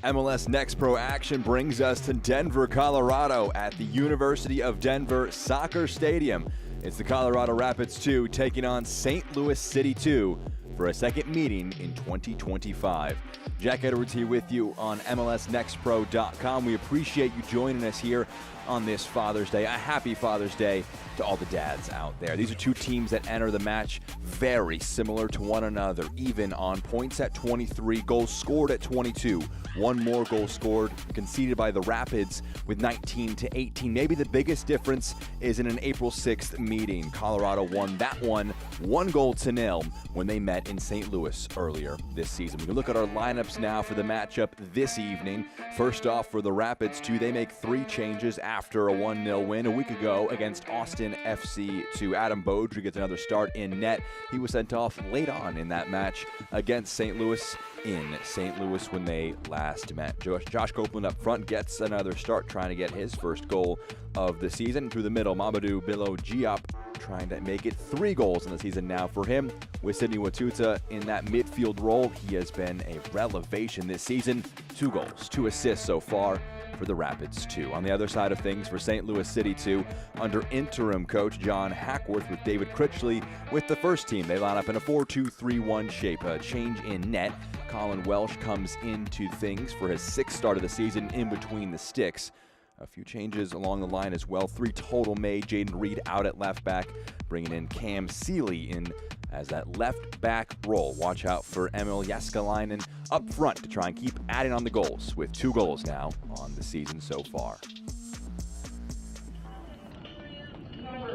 MLS Next Pro action brings us to Denver, Colorado at the University of Denver Soccer Stadium. It's the Colorado Rapids 2 taking on St. Louis City 2 for a second meeting in 2025. Jack Edwards here with you on MLSNextPro.com. We appreciate you joining us here on this Father's Day. A happy Father's Day to all the dads out there. These are two teams that enter the match very similar to one another, even on points at 23, goals scored at 22. One more goal scored, conceded by the Rapids with 19-18. Maybe the biggest difference is in an April 6th meeting. Colorado won that one 1-0 when they met in St. Louis earlier this season. We can look at our lineups now for the matchup this evening. First off, for the Rapids 2, they make 3 changes after a 1-0 win a week ago against Austin FC 2. Adam Beaudry gets another start in net. He was sent off late on in that match against St. Louis in St. Louis when they last met. Josh Copeland up front gets another start, trying to get his first goal of the season. Through the middle, Mamadou Bilo Diop trying to make it 3 goals in the season now for him. With Sidney Watuta in that midfield role, he has been a revelation this season. 2 goals, 2 assists so far for the Rapids 2. On the other side of things for St. Louis City 2, under interim coach John Hackworth with David Critchley with the first team. They line up in a 4-2-3-1 shape. A change in net. Colin Welsh comes into things for his 6th start of the season in between the sticks. A few changes along the line as well. 3 total made. Jaden Reed out at left back, bringing in Cam Seeley in as that left back role. Watch out for Emil Jaskalainen up front to try and keep adding on the goals, with 2 goals now on the season so far.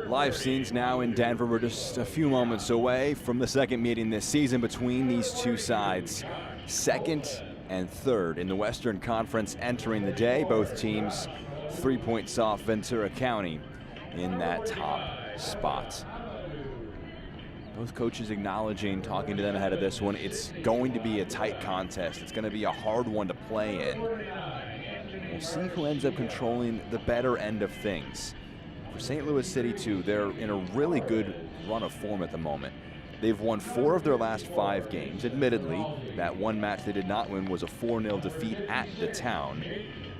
Live scenes now in Denver. We're just a few moments away from the second meeting this season between these two sides. Second and third in the Western Conference entering the day. Both teams 3 points off Ventura County in that top spot. Both coaches acknowledging, talking to them ahead of this one, it's going to be a tight contest. It's going to be a hard one to play in. We'll see who ends up controlling the better end of things. For St. Louis City 2, they're in a really good run of form at the moment. They've won 4 of their last 5 games. Admittedly, that one match they did not win was a 4-0 defeat at the Town.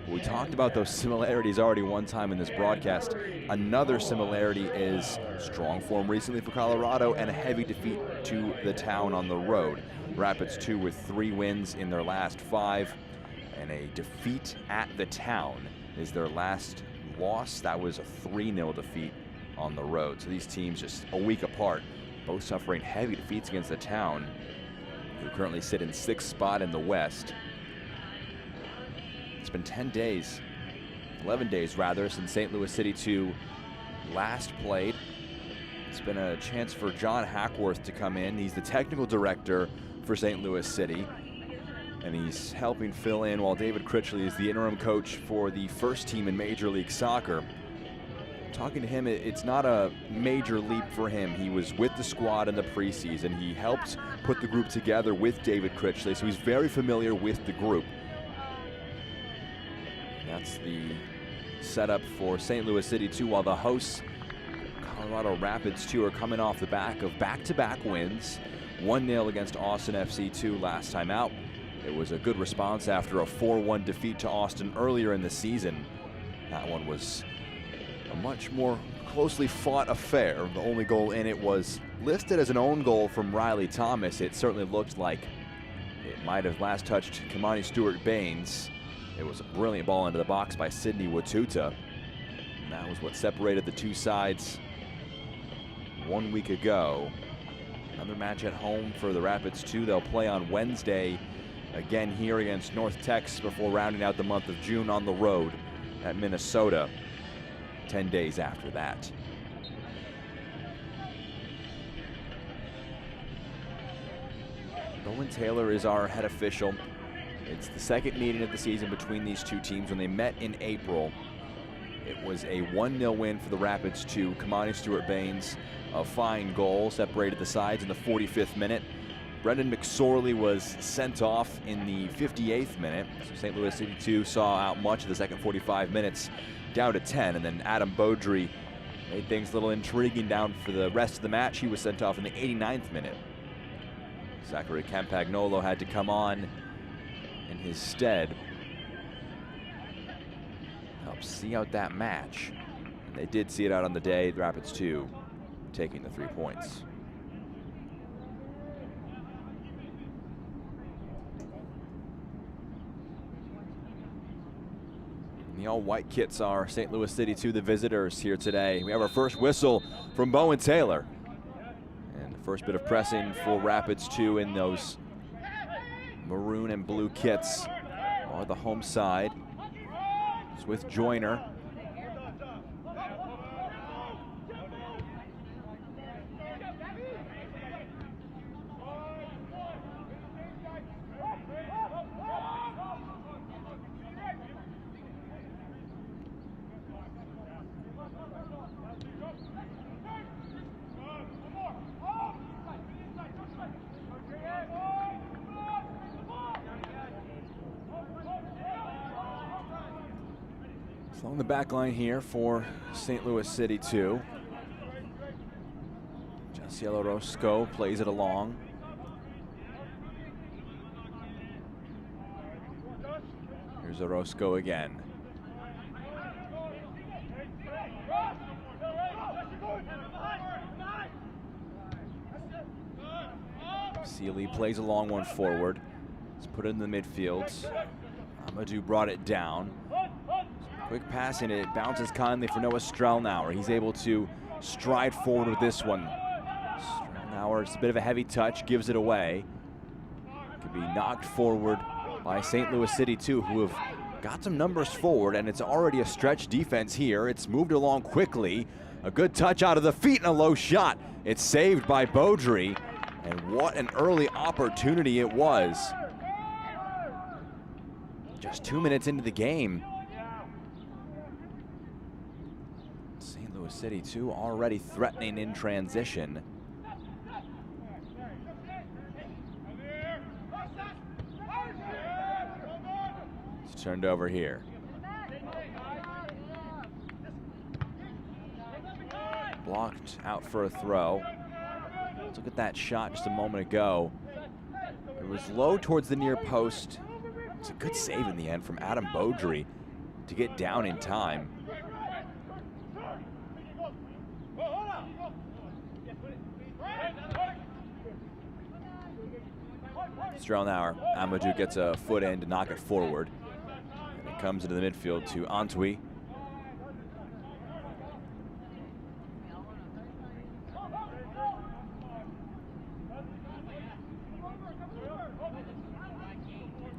We talked about those similarities already one time in this broadcast. Another similarity is strong form recently for Colorado and a heavy defeat to the Town on the road. Rapids 2 with 3 wins in their last 5, and a defeat at the Town is their last loss. That was a 3-0 defeat on the road. So these teams just a week apart, both suffering heavy defeats against the Town, who currently sit in 6th spot in the West. It's been 10 days, 11 days rather, since St. Louis City 2 last played. It's been a chance for John Hackworth to come in. He's the technical director for St. Louis City, and he's helping fill in while David Critchley is the interim coach for the first team in Major League Soccer. Talking to him, it's not a major leap for him. He was with the squad in the preseason. He helped put the group together with David Critchley, so he's very familiar with the group. That's the setup for St. Louis City 2, while the hosts, Colorado Rapids 2, are coming off the back of back-to-back wins. 1-0 against Austin FC 2 last time out. It was a good response after a 4-1 defeat to Austin earlier in the season. That one was a much more closely fought affair. The only goal in it was listed as an own goal from Riley Thomas. It certainly looked like it might have last touched Kimani Stewart-Baines. It was a brilliant ball into the box by Sidney Watuta. And that was what separated the two sides 1 week ago. Another match at home for the Rapids 2. They'll play on Wednesday again here against North Tex before rounding out the month of June on the road at Minnesota 10 days after that. Nolan Taylor is our head official. It's the second meeting of the season between these two teams. When they met in April, it was a 1-0 win for the Rapids 2. Kimani Stewart-Baines, a fine goal, separated the sides in the 45th minute. Brendan McSorley was sent off in the 58th minute. So St. Louis City 2 saw out much of the second 45 minutes, down to 10. And then Adam Beaudry made things a little intriguing down for the rest of the match. He was sent off in the 89th minute. Zachary Campagnolo had to come on in his stead. Help see out that match. And they did see it out on the day. The Rapids 2 taking the 3 points. The all-white kits are St. Louis City 2, the visitors here today. We have our first whistle from Bowen Taylor. And the first bit of pressing for Rapids 2 in those maroon and blue kits are the home side. It's with Joyner. Along the back line here for St. Louis City 2. Jasiel Orozco plays it along. Here's Orozco again. Sealy plays a long one forward. Let's put it in the midfield. Amadou brought it down. Quick pass and it bounces kindly for Noah Strelnauer. He's able to stride forward with this one. Strelnauer, it's a bit of a heavy touch, gives it away. Could be knocked forward by St. Louis City 2, who have got some numbers forward, and it's already a stretch defense here. It's moved along quickly. A good touch out of the feet and a low shot. It's saved by Beaudry, and what an early opportunity it was. Just 2 minutes into the game. City 2 already threatening in transition. It's turned over here. Blocked out for a throw. Let's look at that shot just a moment ago. It was low towards the near post. It's a good save in the end from Adam Beaudry to get down in time. Strelnauer, Amadou gets a foot in to knock it forward. And it comes into the midfield to Antwi.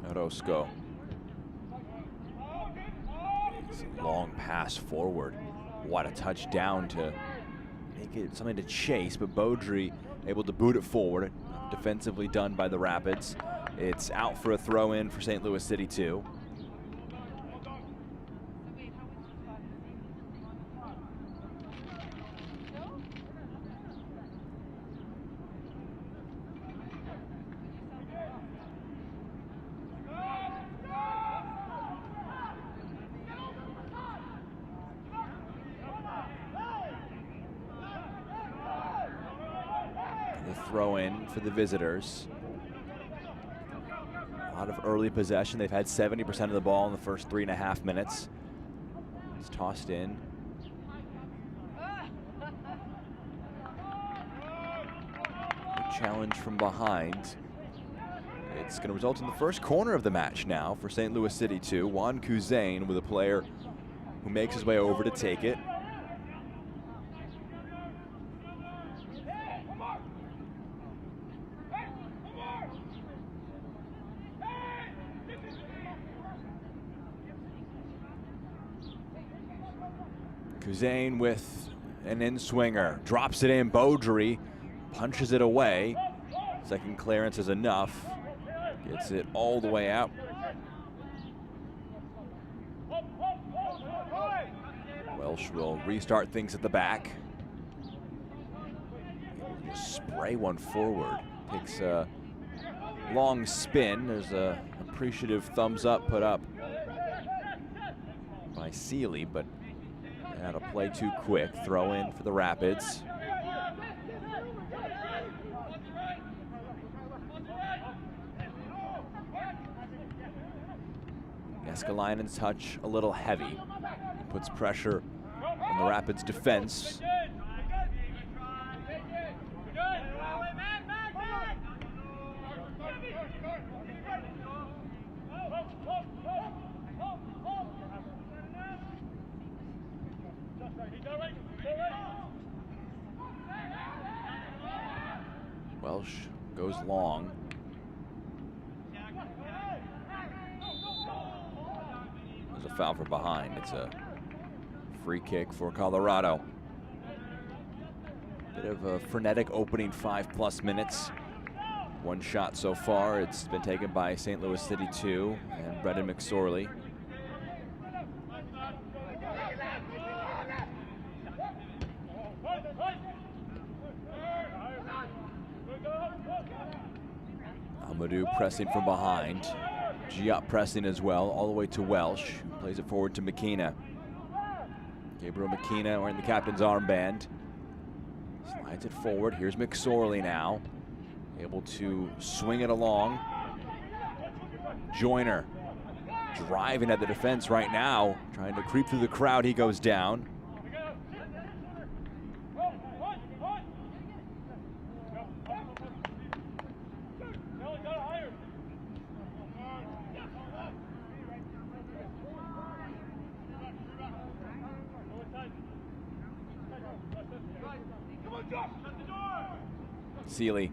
Orozco. Long pass forward. What a touchdown to make it something to chase, but Beaudry able to boot it forward. Defensively done by the Rapids. It's out for a throw in for St. Louis City 2. Throw in for the visitors. A lot of early possession. They've had 70% of the ball in the first 3.5 minutes. It's tossed in. Good challenge from behind. It's going to result in the first corner of the match now for St. Louis City 2. Juan Kuzain with a player who makes his way over to take it. Kuzain with an in-swinger, drops it in. Beaudry punches it away. Second clearance is enough. Gets it all the way out. Welsh will restart things at the back. Just spray one forward. Takes a long spin. There's a appreciative thumbs up put up by Sealy, but out of play too quick. Throw in for the Rapids. Jääskeläinen's touch a little heavy. Puts pressure on the Rapids defense. Welsh goes long. There's a foul from behind. It's a free kick for Colorado. Bit of a frenetic opening 5+ minutes. One shot so far. It's been taken by St. Louis CITY2 and Brendan McSorley. Amadou pressing from behind. Giap pressing as well, all the way to Welsh. Plays it forward to McKenna. Gabriel McKenna wearing the captain's armband. Slides it forward. Here's McSorley now. Able to swing it along. Joyner driving at the defense right now. Trying to creep through the crowd. He goes down. Sealy.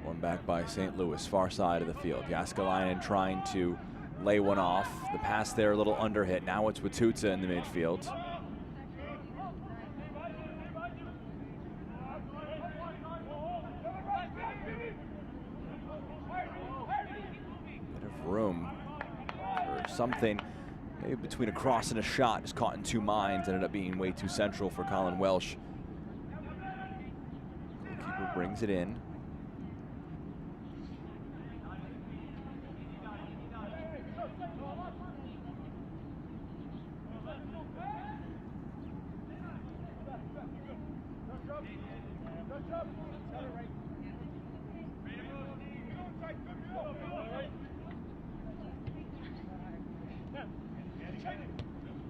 One back by St. Louis, far side of the field. Jääskeläinen trying to lay one off. The pass there a little underhit. Now it's Watuta in the midfield. Bit of room for something. Maybe between a cross and a shot. Just caught in two minds. Ended up being way too central for Colin Welsh. Goalkeeper brings it in.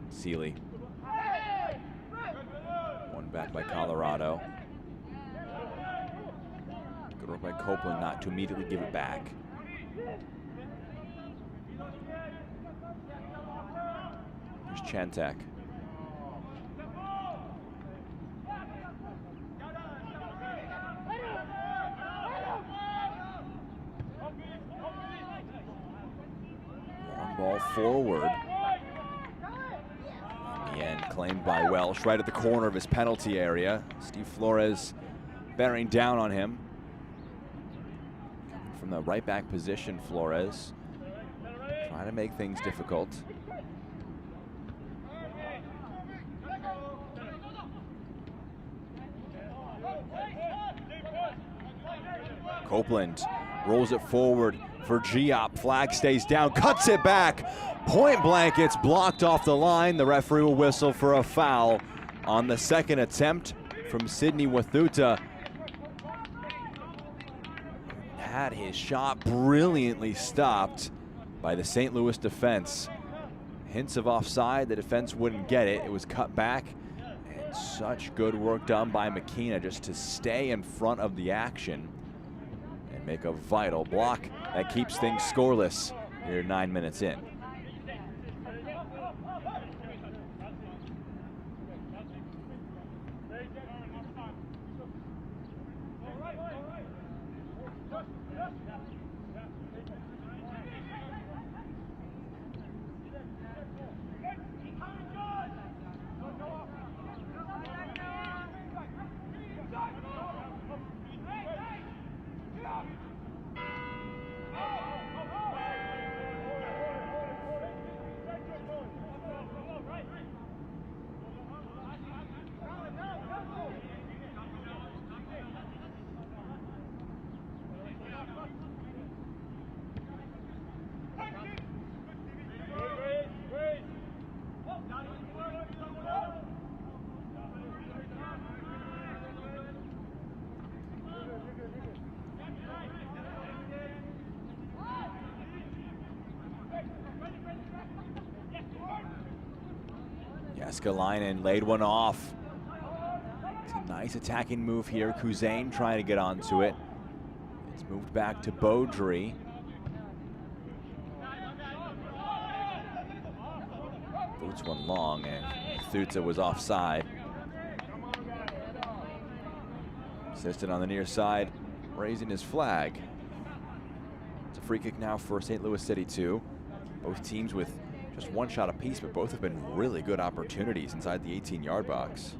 Sealy. One back by Colorado. Good work by Copeland not to immediately give it back. Here's Chantek. Long ball forward. And claimed by Welsh right at the corner of his penalty area. Steve Flores bearing down on him. Coming from the right back position, Flores trying to make things difficult. Copeland rolls it forward for Giap. Flag stays down, cuts it back. Point blank, it's blocked off the line. The referee will whistle for a foul on the second attempt from Sydney Watuta. Had his shot brilliantly stopped by the St. Louis defense. Hints of offside, the defense wouldn't get it. It was cut back, and such good work done by McKenna just to stay in front of the action and make a vital block that keeps things scoreless here 9 minutes in. Jääskeläinen laid one off. It's a nice attacking move here. Kuzain trying to get onto it. It's moved back to Beaudry. Boots one long, and Thutsa was offside. Assistant on the near side, raising his flag. It's a free kick now for St. Louis City 2. Both teams with just one shot apiece, but both have been really good opportunities inside the 18-yard box.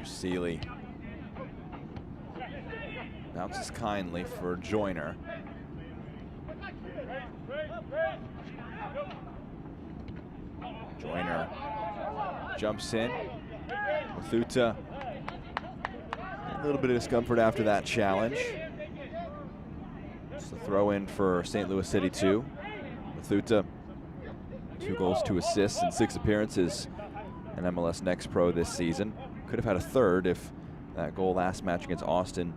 Seeley bounces kindly for Joyner. Joyner jumps in. Thutsa, a little bit of discomfort after that challenge. It's the throw in for St. Louis City 2. Thutsa, 2 goals, 2 assists, and 6 appearances in MLS Next Pro this season. Could have had a third if that goal last match against Austin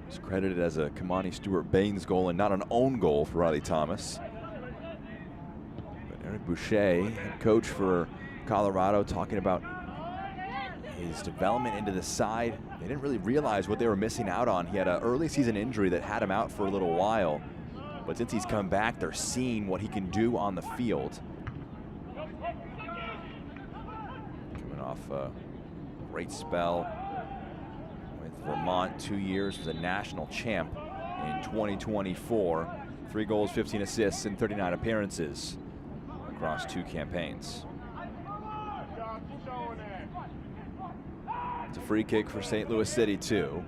was credited as a Kamani Stewart-Baines goal and not an own goal for Riley Thomas. But Eric Boucher, head coach for Colorado, talking about his development into the side. They didn't really realize what they were missing out on. He had an early season injury that had him out for a little while. But since he's come back, they're seeing what he can do on the field. Coming off great spell with Vermont, 2 years, was a national champ in 2024. 3 goals, 15 assists, and 39 appearances across 2 campaigns. It's a free kick for St. Louis City 2.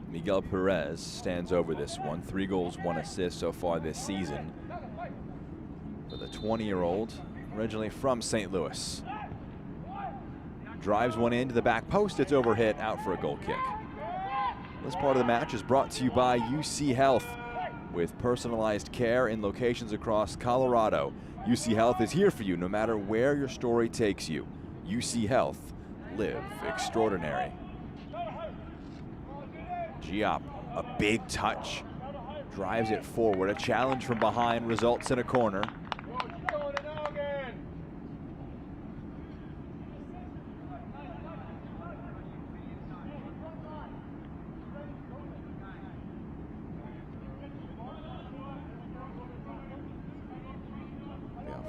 Miguel Perez stands over this one. 3 goals, 1 assist so far this season for the 20-year-old, originally from St. Louis. Drives one into the back post. It's overhit, out for a goal kick. This part of the match is brought to you by UC Health, with personalized care in locations across Colorado. UC Health is here for you no matter where your story takes you. UC Health, live extraordinary. Giop, a big touch, drives it forward. A challenge from behind results in a corner.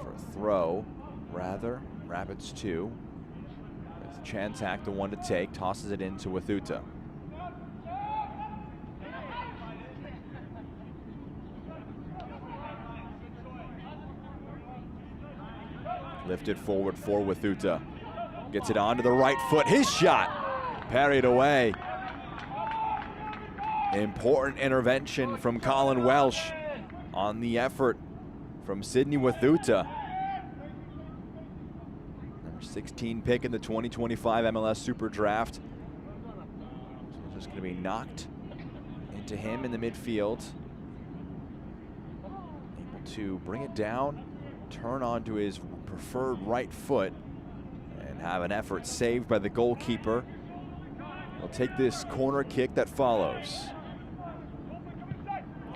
For a throw, rather. Rapids 2. With Chantak the one to take, tosses it into Wathuta. Lifted forward for Wathuta. Gets it onto the right foot. His shot parried away. Important intervention from Colin Welsh on the effort from Sydney Wathuta. Number 16 pick in the 2025 MLS Super Draft. So it's just going to be knocked into him in the midfield. Able to bring it down, turn onto his preferred right foot, and have an effort saved by the goalkeeper. He'll take this corner kick that follows.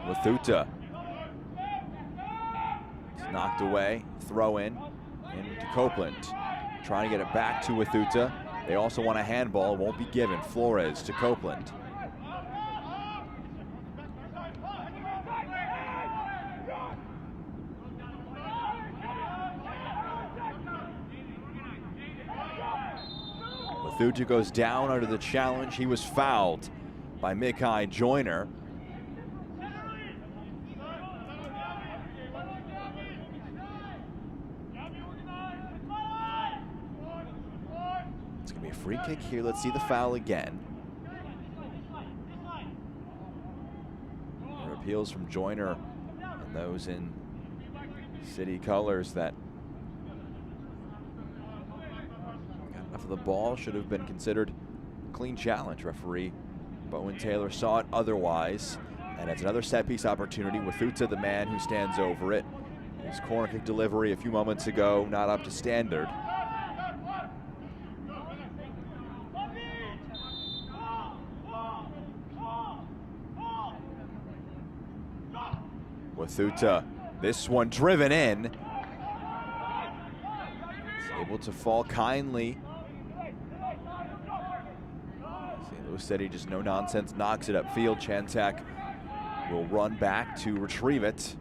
Wathuta. It's knocked away. Throw in into Copeland. Trying to get it back to Wathuta. They also want a handball. Won't be given. Flores to Copeland. Wathuta goes down under the challenge. He was fouled by Mikai Joyner. be a free kick here. Let's see the foul again. There are appeals from Joyner and those in City colors that got enough of the ball. Should have been considered a clean challenge. Referee Bowen Taylor saw it otherwise. And it's another set piece opportunity. Wathuta, the man who stands over it. His corner kick delivery a few moments ago, not up to standard. Wathuta, this one driven in. Is able to fall kindly. St. Louis City just no nonsense, knocks it upfield. Chantek will run back to retrieve it.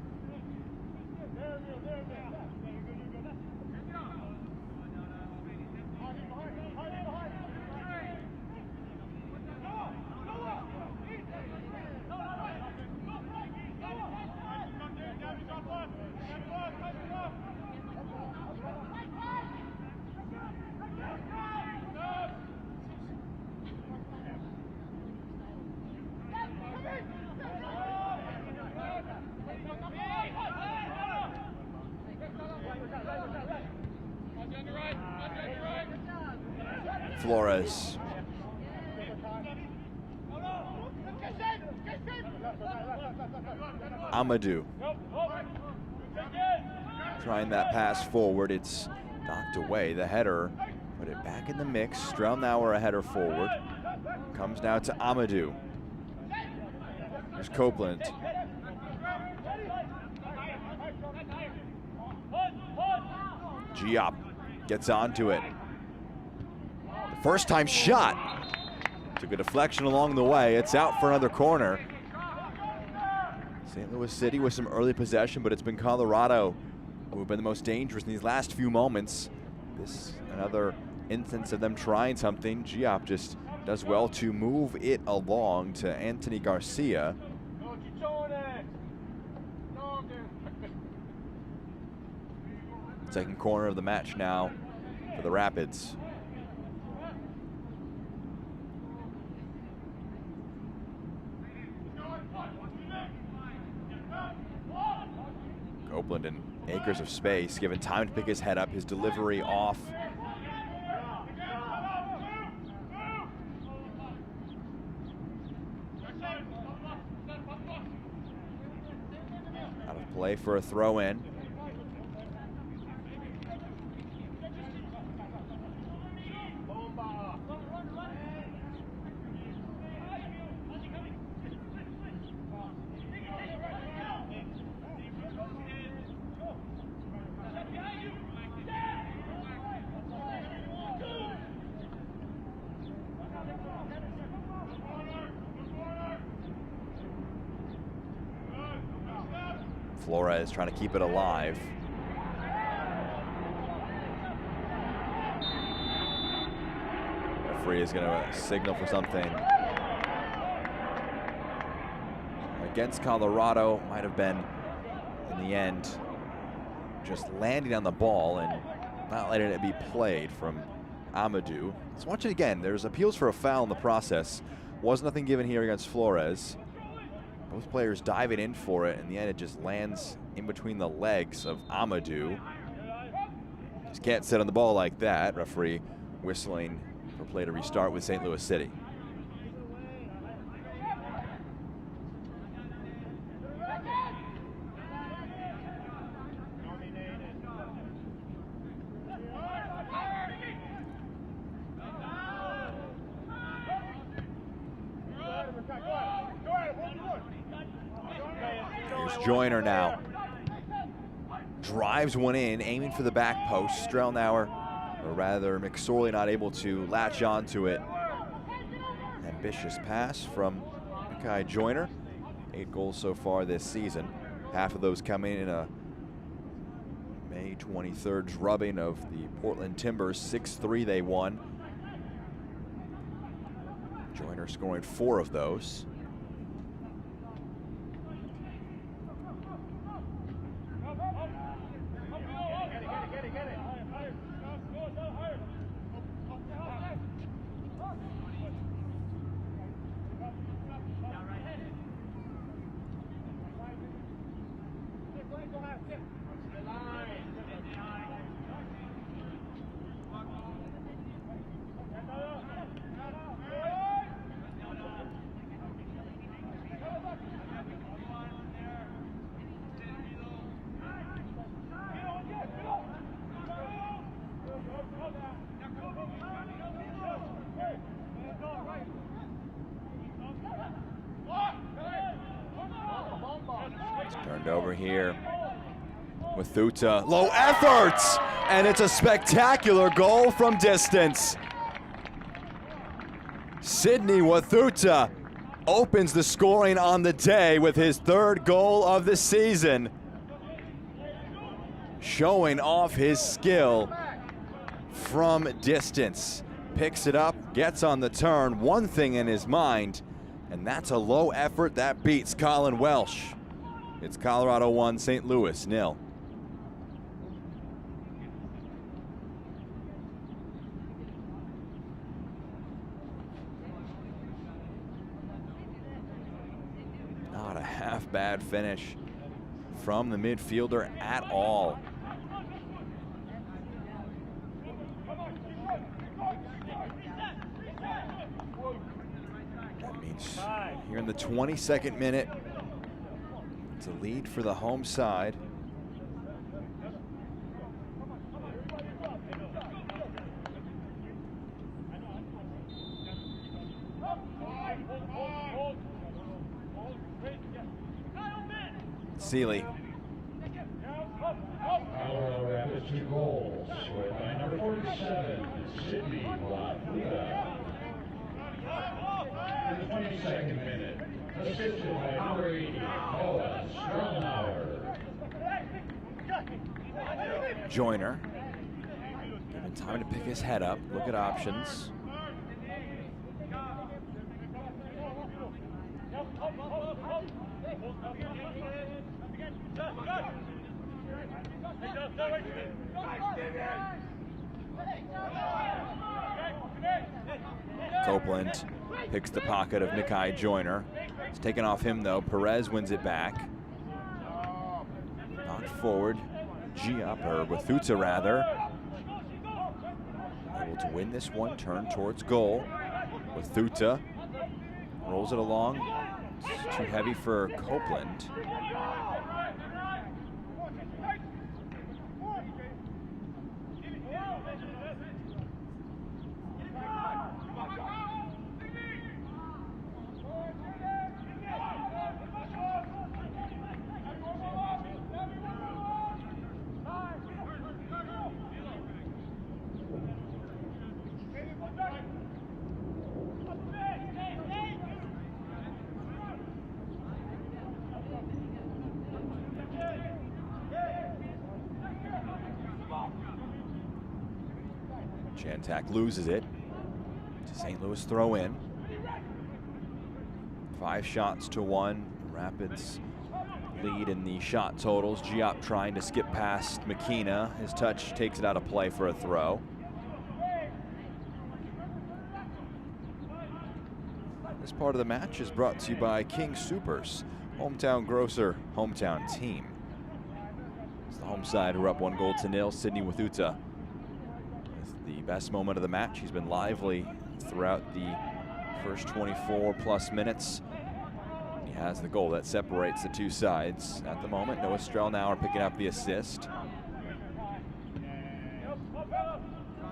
Flores. Amadou. Trying that pass forward. It's knocked away. The header, put it back in the mix. Strelnauer a header forward. Comes now to Amadou. There's Copeland. Giap gets onto it. First time shot. Took a deflection along the way. It's out for another corner. St. Louis City with some early possession, but it's been Colorado who have been the most dangerous in these last few moments. This another instance of them trying something. Giap just does well to move it along to Anthony Garcia. Second corner of the match now for the Rapids. Copeland in acres of space, given time to pick his head up, his delivery off. Out of play for a throw in. Flores trying to keep it alive. Referee is going to signal for something against Colorado. Might have been, in the end, just landing on the ball and not letting it be played from Amadou. Let's watch it again. There's appeals for a foul in the process. Was nothing given here against Flores. Both players diving in for it. In the end, it just lands in between the legs of Amadou. Just can't sit on the ball like that. Referee whistling for play to restart with St. Louis City. Here's Joyner now. Drives one in, aiming for the back post. Strelnauer, or rather McSorley, not able to latch onto it. Ambitious pass from Mekhi Joyner. 8 goals so far this season. Half of those coming in a May 23rd drubbing of the Portland Timbers. 6-3 they won. Joyner scoring 4 of those. It's turned over here. Wathuta, low effort, and it's a spectacular goal from distance. Sidney Wathuta opens the scoring on the day with his third goal of the season, showing off his skill from distance. Picks it up, gets on the turn, one thing in his mind, and that's a low effort that beats Colin Welsh. It's Colorado 1, St. Louis 0. Not a half bad finish from the midfielder at all. That means here in the 22nd minute, it's a lead for the home side. Seeley. Colorado Rapids 2 goals, scored by number 47, Sidney Wathuta. In the 22nd minute, assisted by number 80, Noah Stromauer. Joyner. Given time to pick his head up, look at options. Copeland picks the pocket of Nikai Joyner. It's taken off him though. Perez wins it back. Knocked forward. or Wathuta rather. Able to win this one, turn towards goal. Wathuta rolls it along. It's too heavy for Copeland. Chantak loses it. St. Louis throw in. 5 shots to 1. Rapids lead in the shot totals. Giop trying to skip past McKenna. His touch takes it out of play for a throw. This part of the match is brought to you by King Soopers, hometown grocer, hometown team. It's the home side who are up 1-0. Sidney Wathuta with the best moment of the match. He's been lively throughout the first 24+ minutes. He has the goal that separates the two sides at the moment. Noah Strelnauer picking up the assist.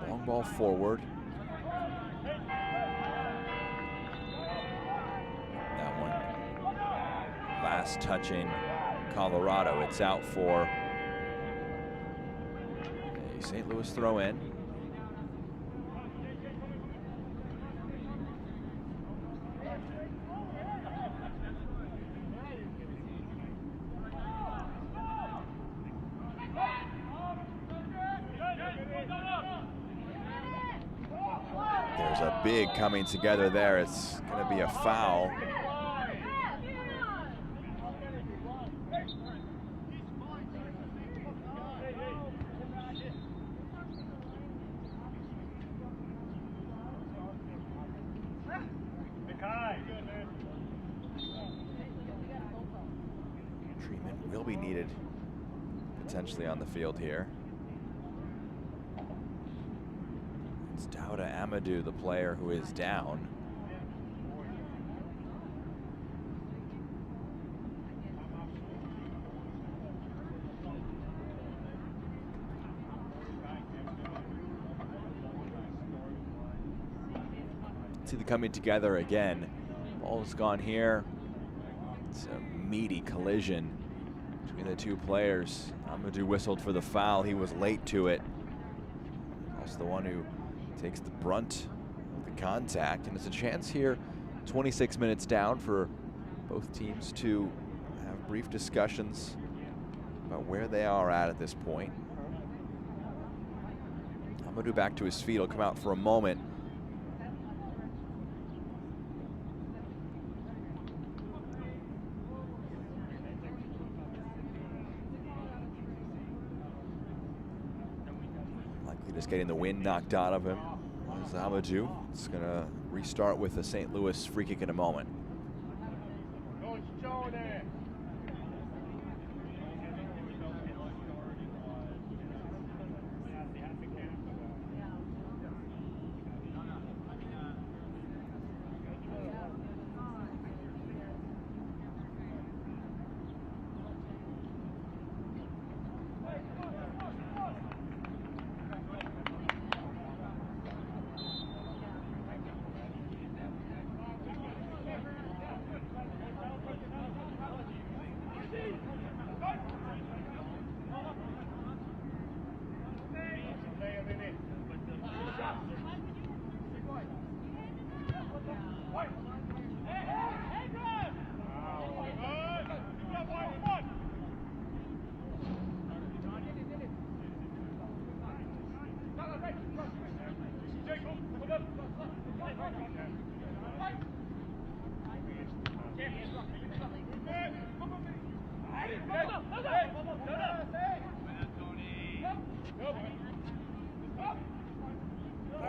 Long ball forward. That one last touching Colorado. It's out for a St. Louis throw in. There's a big coming together there. It's going to be a foul. Treatment will be needed potentially on the field here. It's Dauda Amadou, the player who is down. See the coming together again. Ball's gone here. It's a meaty collision between the two players. Amadou whistled for the foul. He was late to it. Also the one who takes the brunt of the contact. And it's a chance here, 26 minutes down, for both teams to have brief discussions about where they are at this point. Amadou back to his feet. He'll come out for a moment. Just getting the wind knocked out of him. As Amadou is going to restart with a St. Louis free kick in a moment.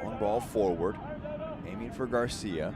Long ball forward, aiming for Garcia.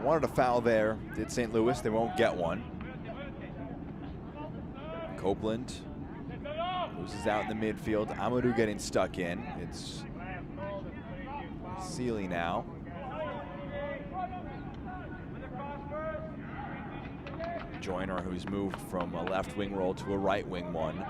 Wanted a foul there, did St. Louis. They won't get one. Copeland loses out in the midfield. Amadou getting stuck in. It's Sealy now. Joyner, who's moved from a left wing role to a right wing one.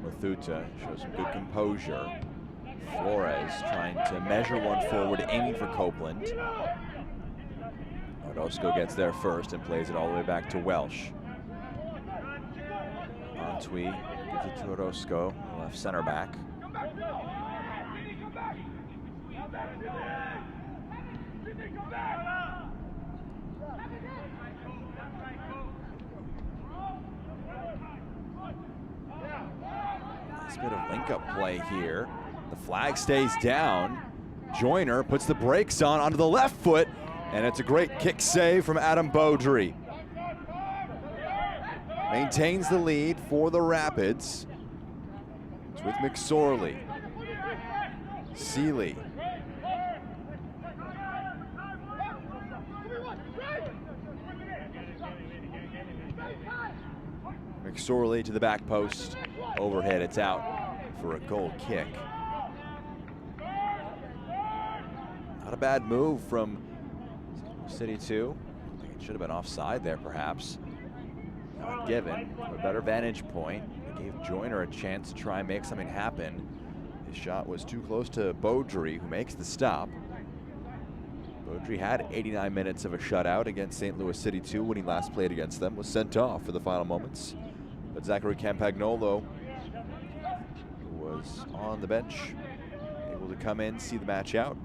Mathuta shows some good composure. Flores trying to measure one forward, aiming for Copeland. Orozco gets there first and plays it all the way back to Welsh. Antwi gives it to Orozco, left center back. Nice bit of link-up play here. The flag stays down. Joyner puts the brakes on onto the left foot, and it's a great kick save from Adam Beaudry. maintains the lead for the Rapids. It's with McSorley, Seeley, McSorley to the back post, overhead, it's out for a goal kick. Not a bad move from CITY2. I think it should have been offside there perhaps. Not given, a better vantage point. It gave Joyner a chance to try and make something happen. His shot was too close to Beaudry, who makes the stop. Beaudry had 89 minutes of a shutout against St. Louis City 2 when he last played against them, was sent off for the final moments. But Zachary Campagnolo, who was on the bench, able to come in, see the match out.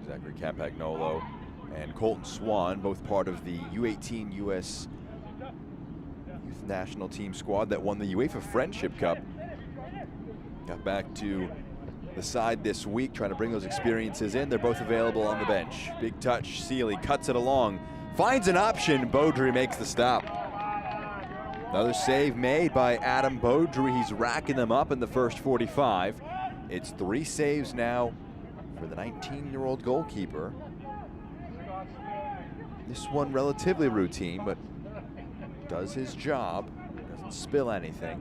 Zachary Campagnolo and Colton Swan, both part of the U18 U.S. Youth National Team squad that won the UEFA Friendship Cup. Got back to the side this week, trying to bring those experiences in. They're both available on the bench. Big touch, Seeley cuts it along, finds an option, Beaudry makes the stop. Another save made by Adam Beaudry. He's racking them up in the first 45. It's 3 saves now for the 19-year-old goalkeeper. This one relatively routine, but does his job, doesn't spill anything.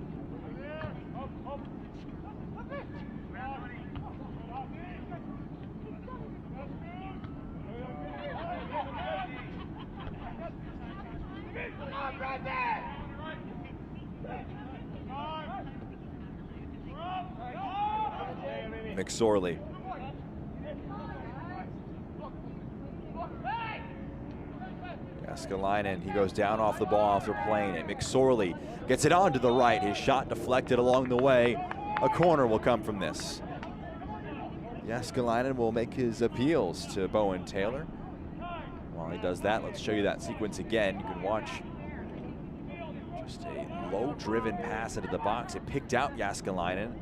McSorley. Jääskeläinen, he goes down off the ball after playing it. McSorley gets it on to the right. His shot deflected along the way. A corner will come from this. Jääskeläinen will make his appeals to Bowen Taylor. While he does that, let's show you that sequence again. You can watch just a low-driven pass into the box. It picked out Jääskeläinen.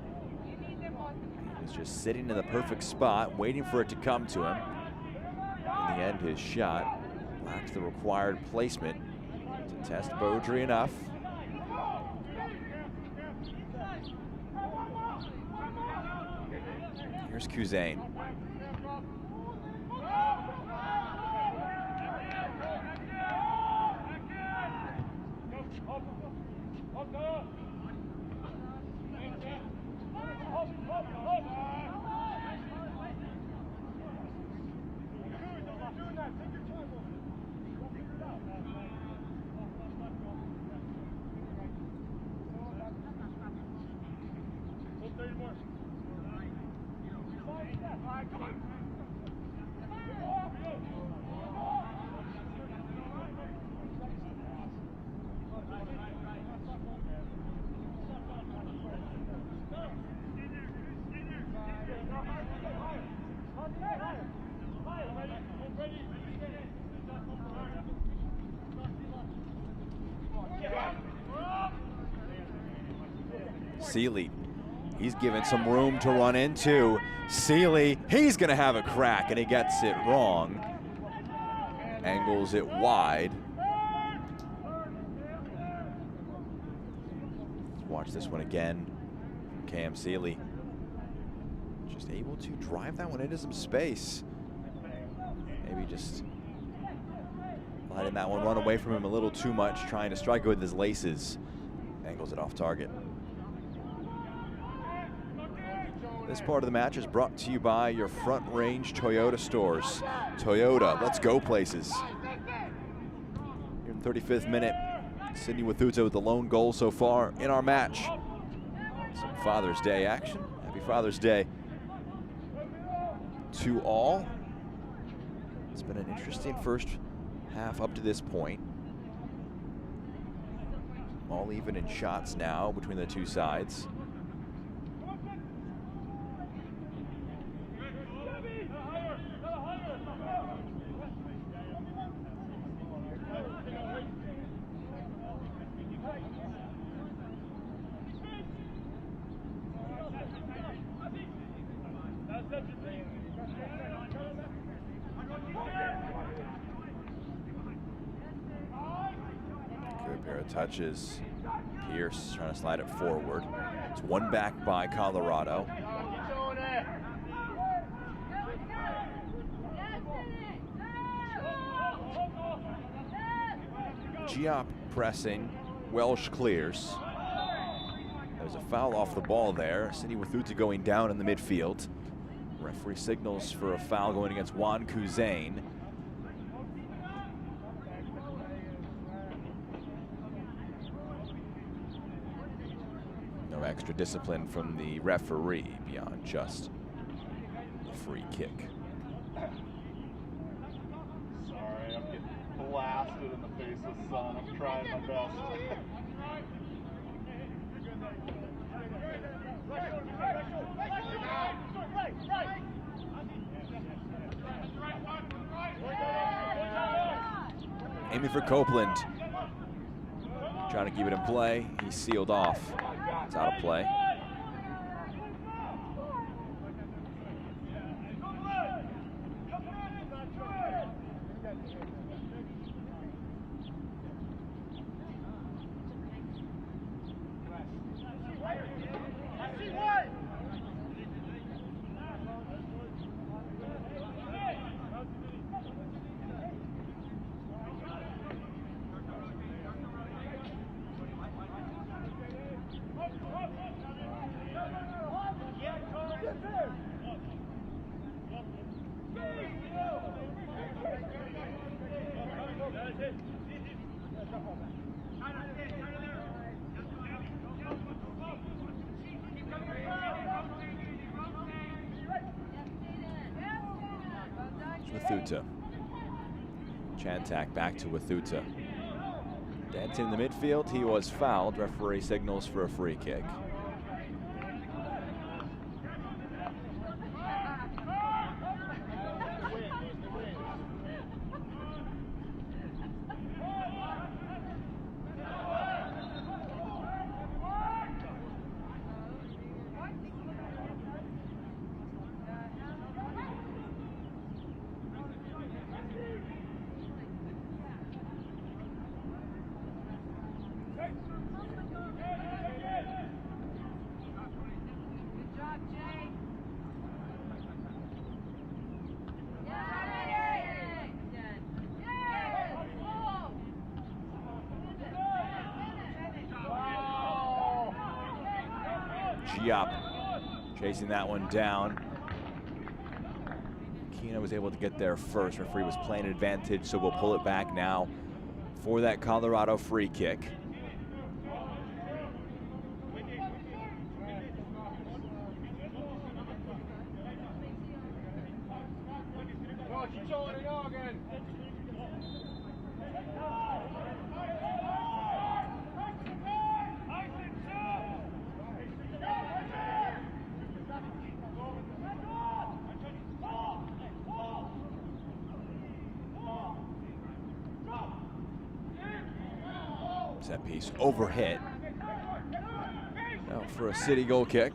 He was just sitting in the perfect spot, waiting for it to come to him. In the end, his shot lacked the required placement to test Beaudry enough. Here's Kuzain. Seeley, he's given some room to run into. Seeley, he's gonna have a crack, and he gets it wrong. Angles it wide. Let's watch this one again. Cam Seeley, just able to drive that one into some space. Maybe just letting that one run away from him a little too much, trying to strike it with his laces. Angles it off target. This part of the match is brought to you by your Front Range Toyota stores. Toyota, let's go places. In the 35th minute, Sydney Wathuta with the lone goal so far in our match. Some Father's Day action. Happy Father's Day to all. It's been an interesting first half up to this point. All even in shots now between the two sides. Here it touches Pierce, trying to slide it forward. It's one back by Colorado. Giop pressing, Welsh clears. There's a foul off the ball there. CITY2 going down in the midfield. Referee signals for a foul going against Juan Kuzain. No extra discipline from the referee beyond just the free kick. Sorry, I'm getting blasted in the face of the sun. I'm trying my best. Aiming for Copeland. Trying to keep it in play. He's sealed off. It's out of play. Wathuta. Chantak back to Wathuta. Dancing in the midfield, he was fouled. Referee signals for a free kick. Giop chasing that one down. Kina was able to get there first. Referee was playing advantage, so we'll pull it back now for that Colorado free kick. Set piece overhit. Now for a City goal kick.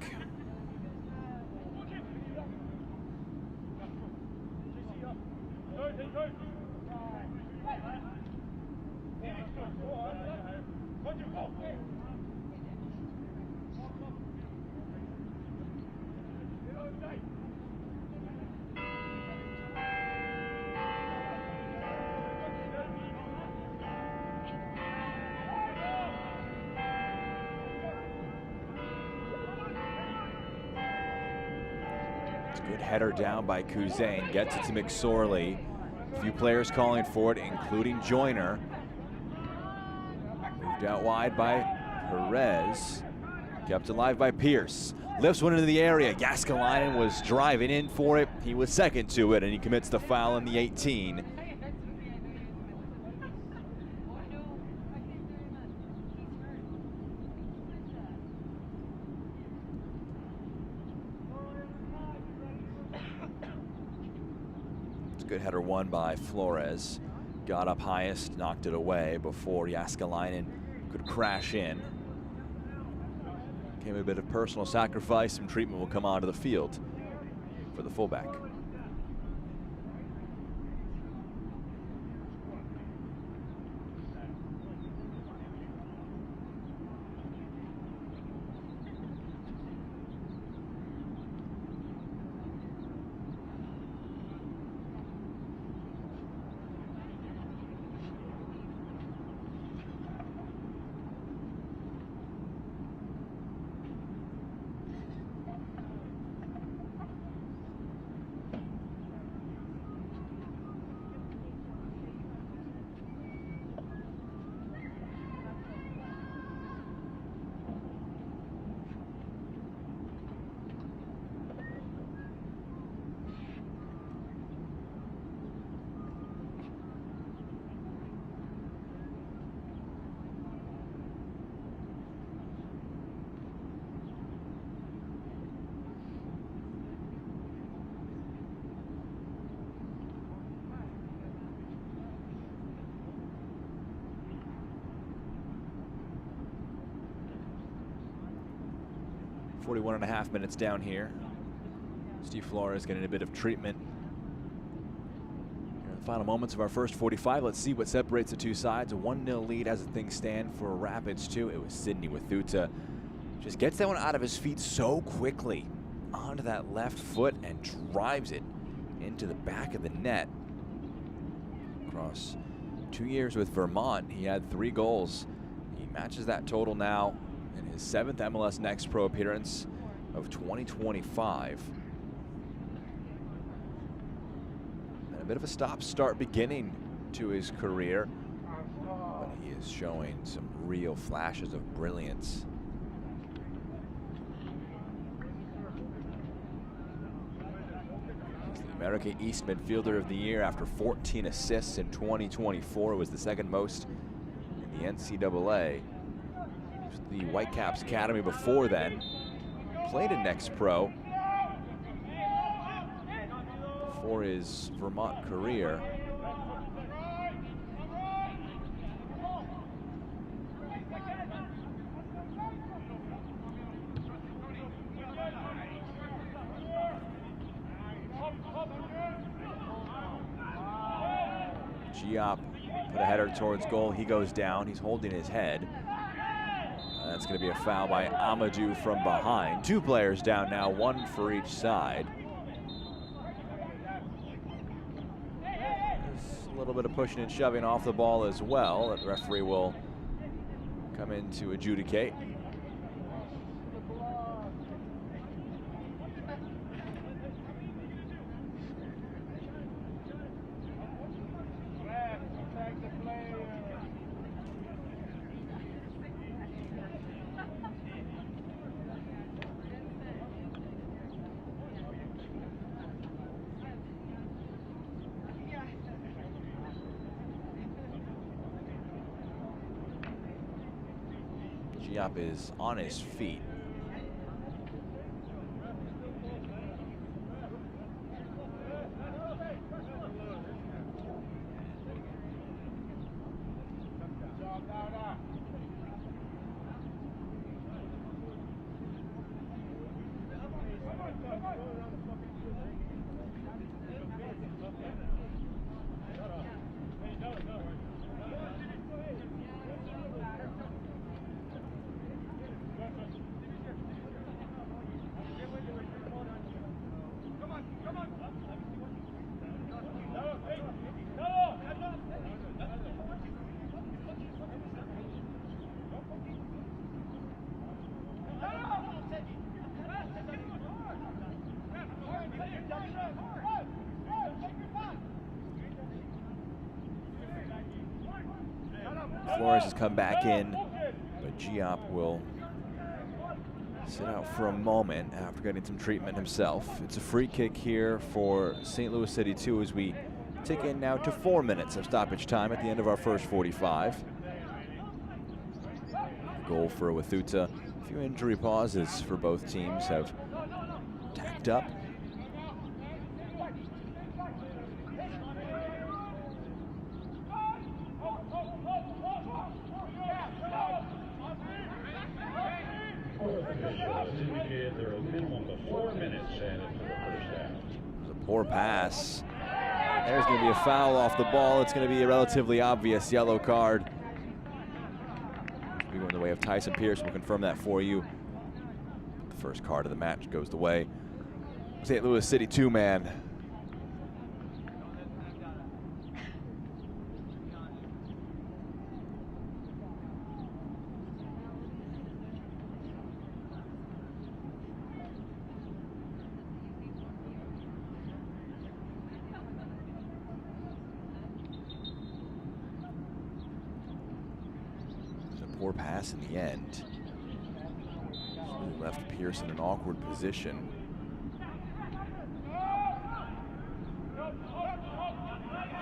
Good header down by Kuzain, gets it to McSorley. A few players calling for it, including Joyner. Moved out wide by Perez. Kept alive by Pierce. Lifts one into the area. Jaskalainen was driving in for it. He was second to it, and he commits the foul in the 18. Good header won by Flores. Got up highest, knocked it away before Jaskalainen could crash in. Came a bit of personal sacrifice. Some treatment will come onto the field for the fullback. 41.5 minutes down here. Steve Flores getting a bit of treatment. Here in the final moments of our first 45, let's see what separates the two sides. A 1-0 lead as things stand for Rapids 2. It was Sidney Wathuta. Just gets that one out of his feet so quickly onto that left foot and drives it into the back of the net. Across 2 years with Vermont, he had 3 goals. He matches that total now in his 7th MLS Next Pro appearance of 2025. And a bit of a stop-start beginning to his career, but he is showing some real flashes of brilliance. He's the America East Midfielder of the Year after 14 assists in 2024. It was the second most in the NCAA. The Whitecaps Academy before then. Played in Next Pro for his Vermont career. Giop put a header towards goal. He goes down. He's holding his head. That's going to be a foul by Amadou from behind. 2 players down now, 1 for each side. There's a little bit of pushing and shoving off the ball as well. The referee will come in to adjudicate. Giop is on his feet. Flores has come back in, but Giop will sit out for a moment after getting some treatment himself. It's a free kick here for St. Louis City 2 as we tick in now to 4 minutes of stoppage time at the end of our first 45. Goal for Wathuta. A few injury pauses for both teams have tacked up. There are a minimum of 4 minutes added to the first half. It was a poor pass. There's going to be a foul off the ball. It's going to be a relatively obvious yellow card. Be in the way of Tyson Pierce. We'll confirm that for you. The first card of the match goes the way. St. Louis City 2 man. Poor pass in the end. Left Pierce in an awkward position.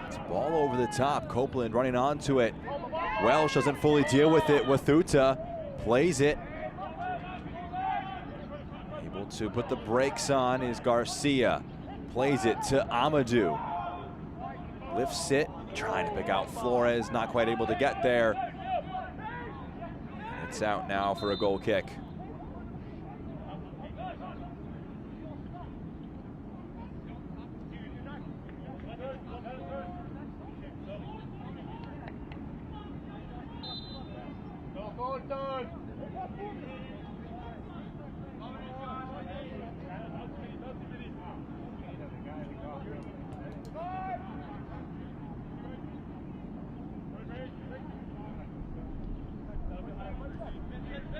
It's a ball over the top. Copeland running onto it. Welsh doesn't fully deal with it. Wathuta plays it. Able to put the brakes on is Garcia. Plays it to Amadou. Lifts it, trying to pick out Flores. Not quite able to get there. It's out now for a goal kick.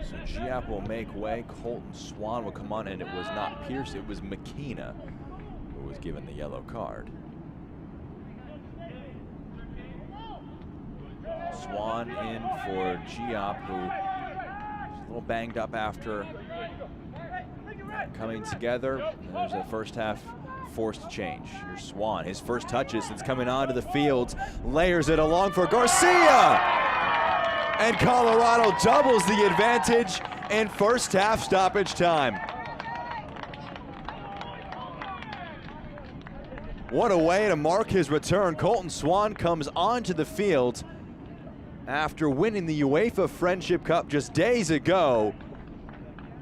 So Giap will make way. Colton Swan will come on, and it was not Pierce, it was McKenna who was given the yellow card. Swan in for Giap, who is a little banged up after coming together. There's a first half forced change. Here's Swan, his first touches since coming onto the field, layers it along for Garcia! And Colorado doubles the advantage in first half stoppage time. What a way to mark his return. Colton Swan comes onto the field after winning the UEFA Friendship Cup just days ago.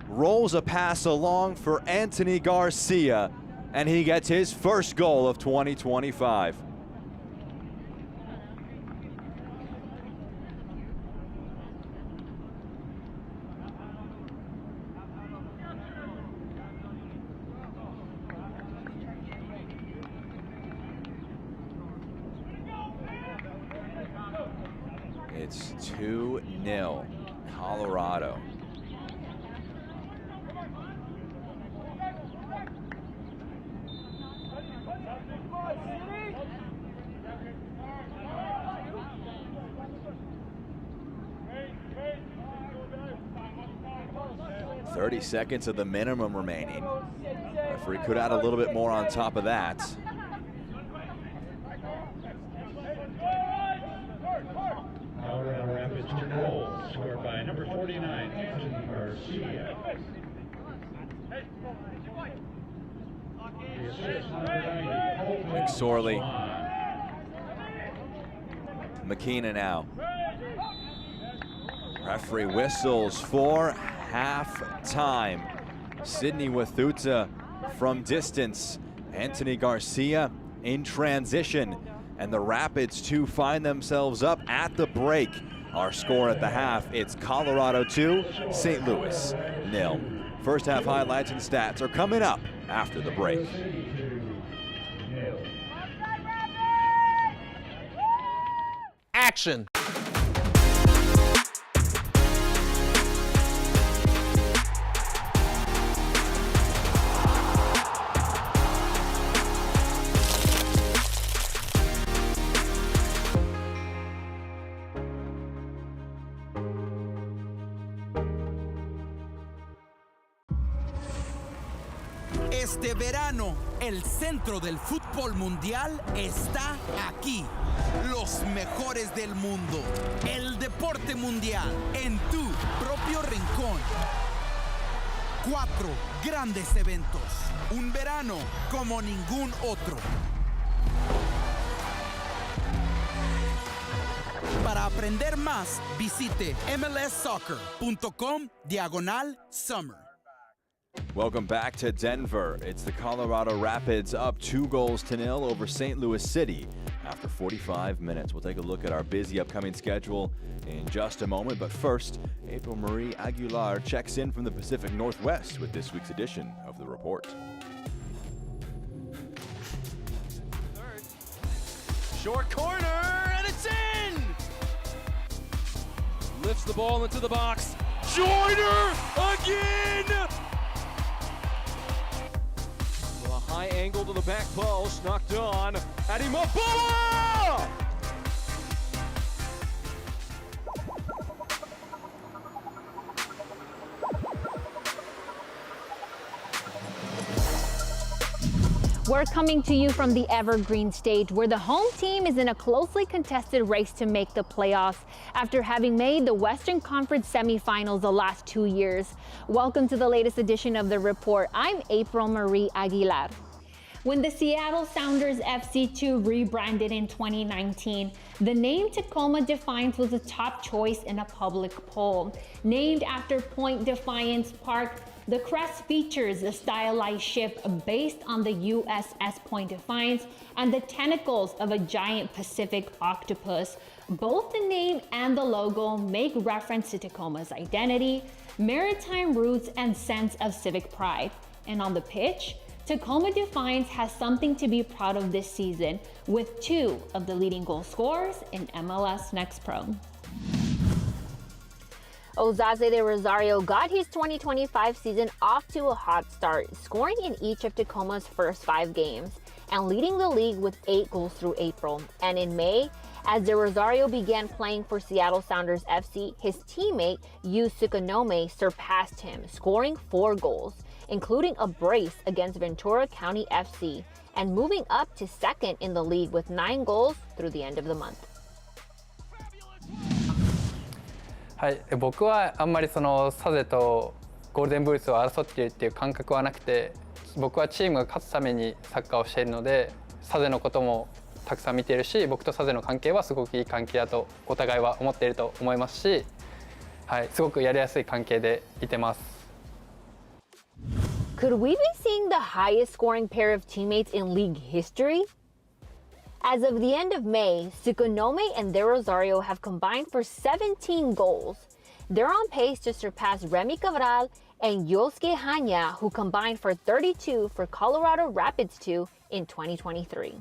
Rolls a pass along for Anthony Garcia, and he gets his first goal of 2025. It's 2-0, Colorado. "30 seconds of the minimum remaining. Referee could add a little bit more on top of that. Colorado Rapids 2 goals, scored by number 49, Anthony Garcia. The assist, number 90, Colton McSorley. Swan. McKenna now. Referee whistles for half-time. Sydney Wathuta from distance. Anthony Garcia in transition. And the Rapids, too, find themselves up at the break. Our score at the half, it's Colorado 2, St. Louis 0. First half highlights and stats are coming up after the break. Action. Este verano, el centro del fútbol mundial está aquí. Los mejores del mundo. El deporte mundial en tu propio rincón. 4 grandes eventos. Un verano como ningún otro. Para aprender más, visite mlssoccer.com/summer. Welcome back to Denver. It's the Colorado Rapids up 2-0 over St. Louis City after 45 minutes. We'll take a look at our busy upcoming schedule in just a moment. But first, April Marie Aguilar checks in from the Pacific Northwest with this week's edition of The Report. Short corner, and it's in! Lifts the ball into the box. Joyner again! A high angle to the back post, knocked on. Adimoboa! We're coming to you from the Evergreen stage, where the home team is in a closely contested race to make the playoffs after having made the Western Conference semifinals the last 2 years. Welcome to the latest edition of The Report. I'm April Marie Aguilar. When the Seattle Sounders FC2 rebranded in 2019, the name Tacoma Defiance was a top choice in a public poll. Named after Point Defiance Park, the crest features a stylized ship based on the USS Point Defiance and the tentacles of a giant Pacific octopus. Both the name and the logo make reference to Tacoma's identity, maritime roots, and sense of civic pride. And on the pitch, Tacoma Defiance has something to be proud of this season, with 2 of the leading goal scorers in MLS NEXT Pro. Osaze de Rosario got his 2025 season off to a hot start, scoring in each of Tacoma's first 5 games and leading the league with 8 goals through April. And in May, as de Rosario began playing for Seattle Sounders FC, his teammate Yu Sukanome surpassed him, scoring 4 goals, including a brace against Ventura County FC, and moving up to second in the league with 9 goals through the end of the month. はい、僕はあんまりそのサゼとゴールデンブーツを争っているっていう感覚はなくて、僕はチームが勝つためにサッカーをしているので、サゼのこともたくさん見ているし、僕とサゼの関係はすごくいい関係だとお互いは思っていると思いますし、はい、すごくやりやすい関係でいてます。Could we be seeing the highest scoring pair of teammates in league history? As of the end of May, Sukanome and de Rosario have combined for 17 goals. They're on pace to surpass Remy Cabral and Yosuke Hanya, who combined for 32 for Colorado Rapids 2 in 2023.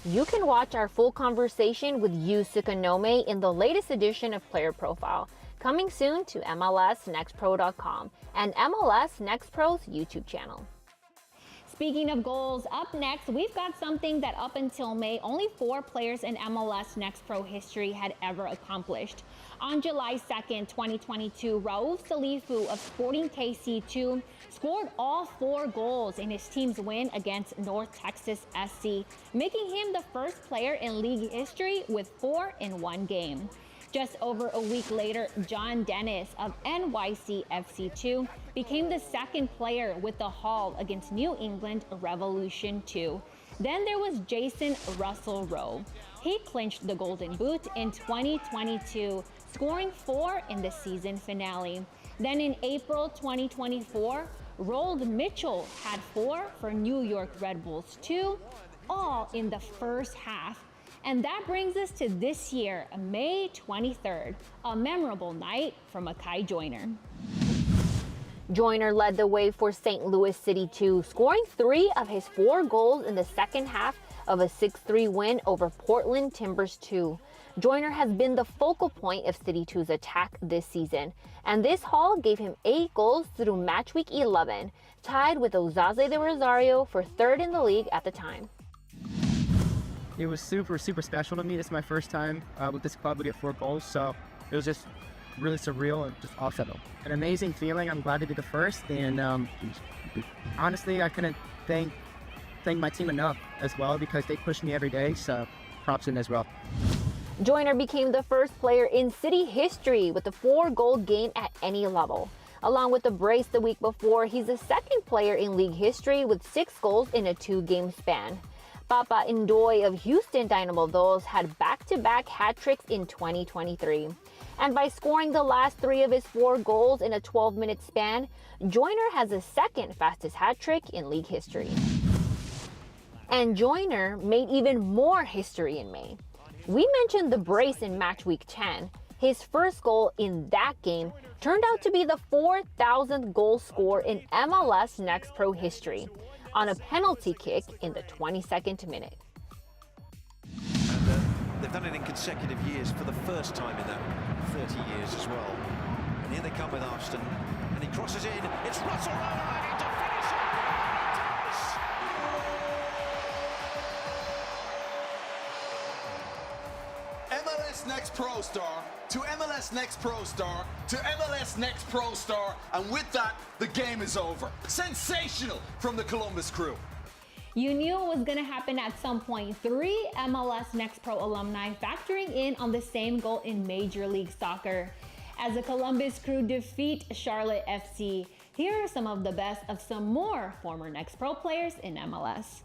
You can watch our full conversation with Yu Sukanome in the latest edition of Player Profile, coming soon to MLSNextPro.com and MLS Next Pro's YouTube channel. Speaking of goals, up next, we've got something that up until May, only 4 players in MLS Next Pro history had ever accomplished. On July 2nd, 2022, Raouf Salifu of Sporting KC2 scored all 4 goals in his team's win against North Texas SC, making him the first player in league history with 4 in one game. Just over a week later, John Dennis of NYC FC2 became the second player with the haul against New England Revolution 2. Then there was Jason Russell Rowe. He clinched the Golden Boot in 2022, scoring 4 in the season finale. Then in April 2024, Roald Mitchell had 4 for New York Red Bulls 2, all in the first half. And that brings us to this year, May 23rd, a memorable night for Makai Joyner. Joyner led the way for St. Louis City 2, scoring 3 of his 4 goals in the second half of a 6-3 win over Portland Timbers 2. Joyner has been the focal point of City 2's attack this season, and this haul gave him 8 goals through match week 11, tied with Osaze de Rosario for 3rd in the league at the time. It was super special to me. This is my first time with this club. We get 4 goals, so it was just really surreal and just awesome. An amazing feeling. I'm glad to be the first, and honestly, I couldn't thank my team enough as well, because they push me every day, so props in as well. Joyner became the first player in City history with a 4-goal game at any level. Along with the brace the week before, he's the second player in league history with 6 goals in a 2-game span. Papa Ndoye of Houston Dynamo Those had back-to-back hat tricks in 2023. And by scoring the last 3 of his 4 goals in a 12-minute span, Joyner has the second fastest hat trick in league history. And Joyner made even more history in May. We mentioned the brace in match week 10. His first goal in that game turned out to be the 4,000th goal score in MLS Next Pro history, on a penalty kick in the 22nd minute. And they've done it in consecutive years for the first time in that 30 years as well. And here they come with Ashton, and he crosses in. It's Russell Rowe to finish it. MLS Next Pro Star to MLS Next Pro Star to MLS Next Pro Star, and with that, the game is over. Sensational from the Columbus crew. You knew it was going to happen at some point. 3 MLS Next Pro alumni factoring in on the same goal in Major League Soccer. As the Columbus crew defeat Charlotte FC, Here are some of the best of some more former Next Pro players in MLS.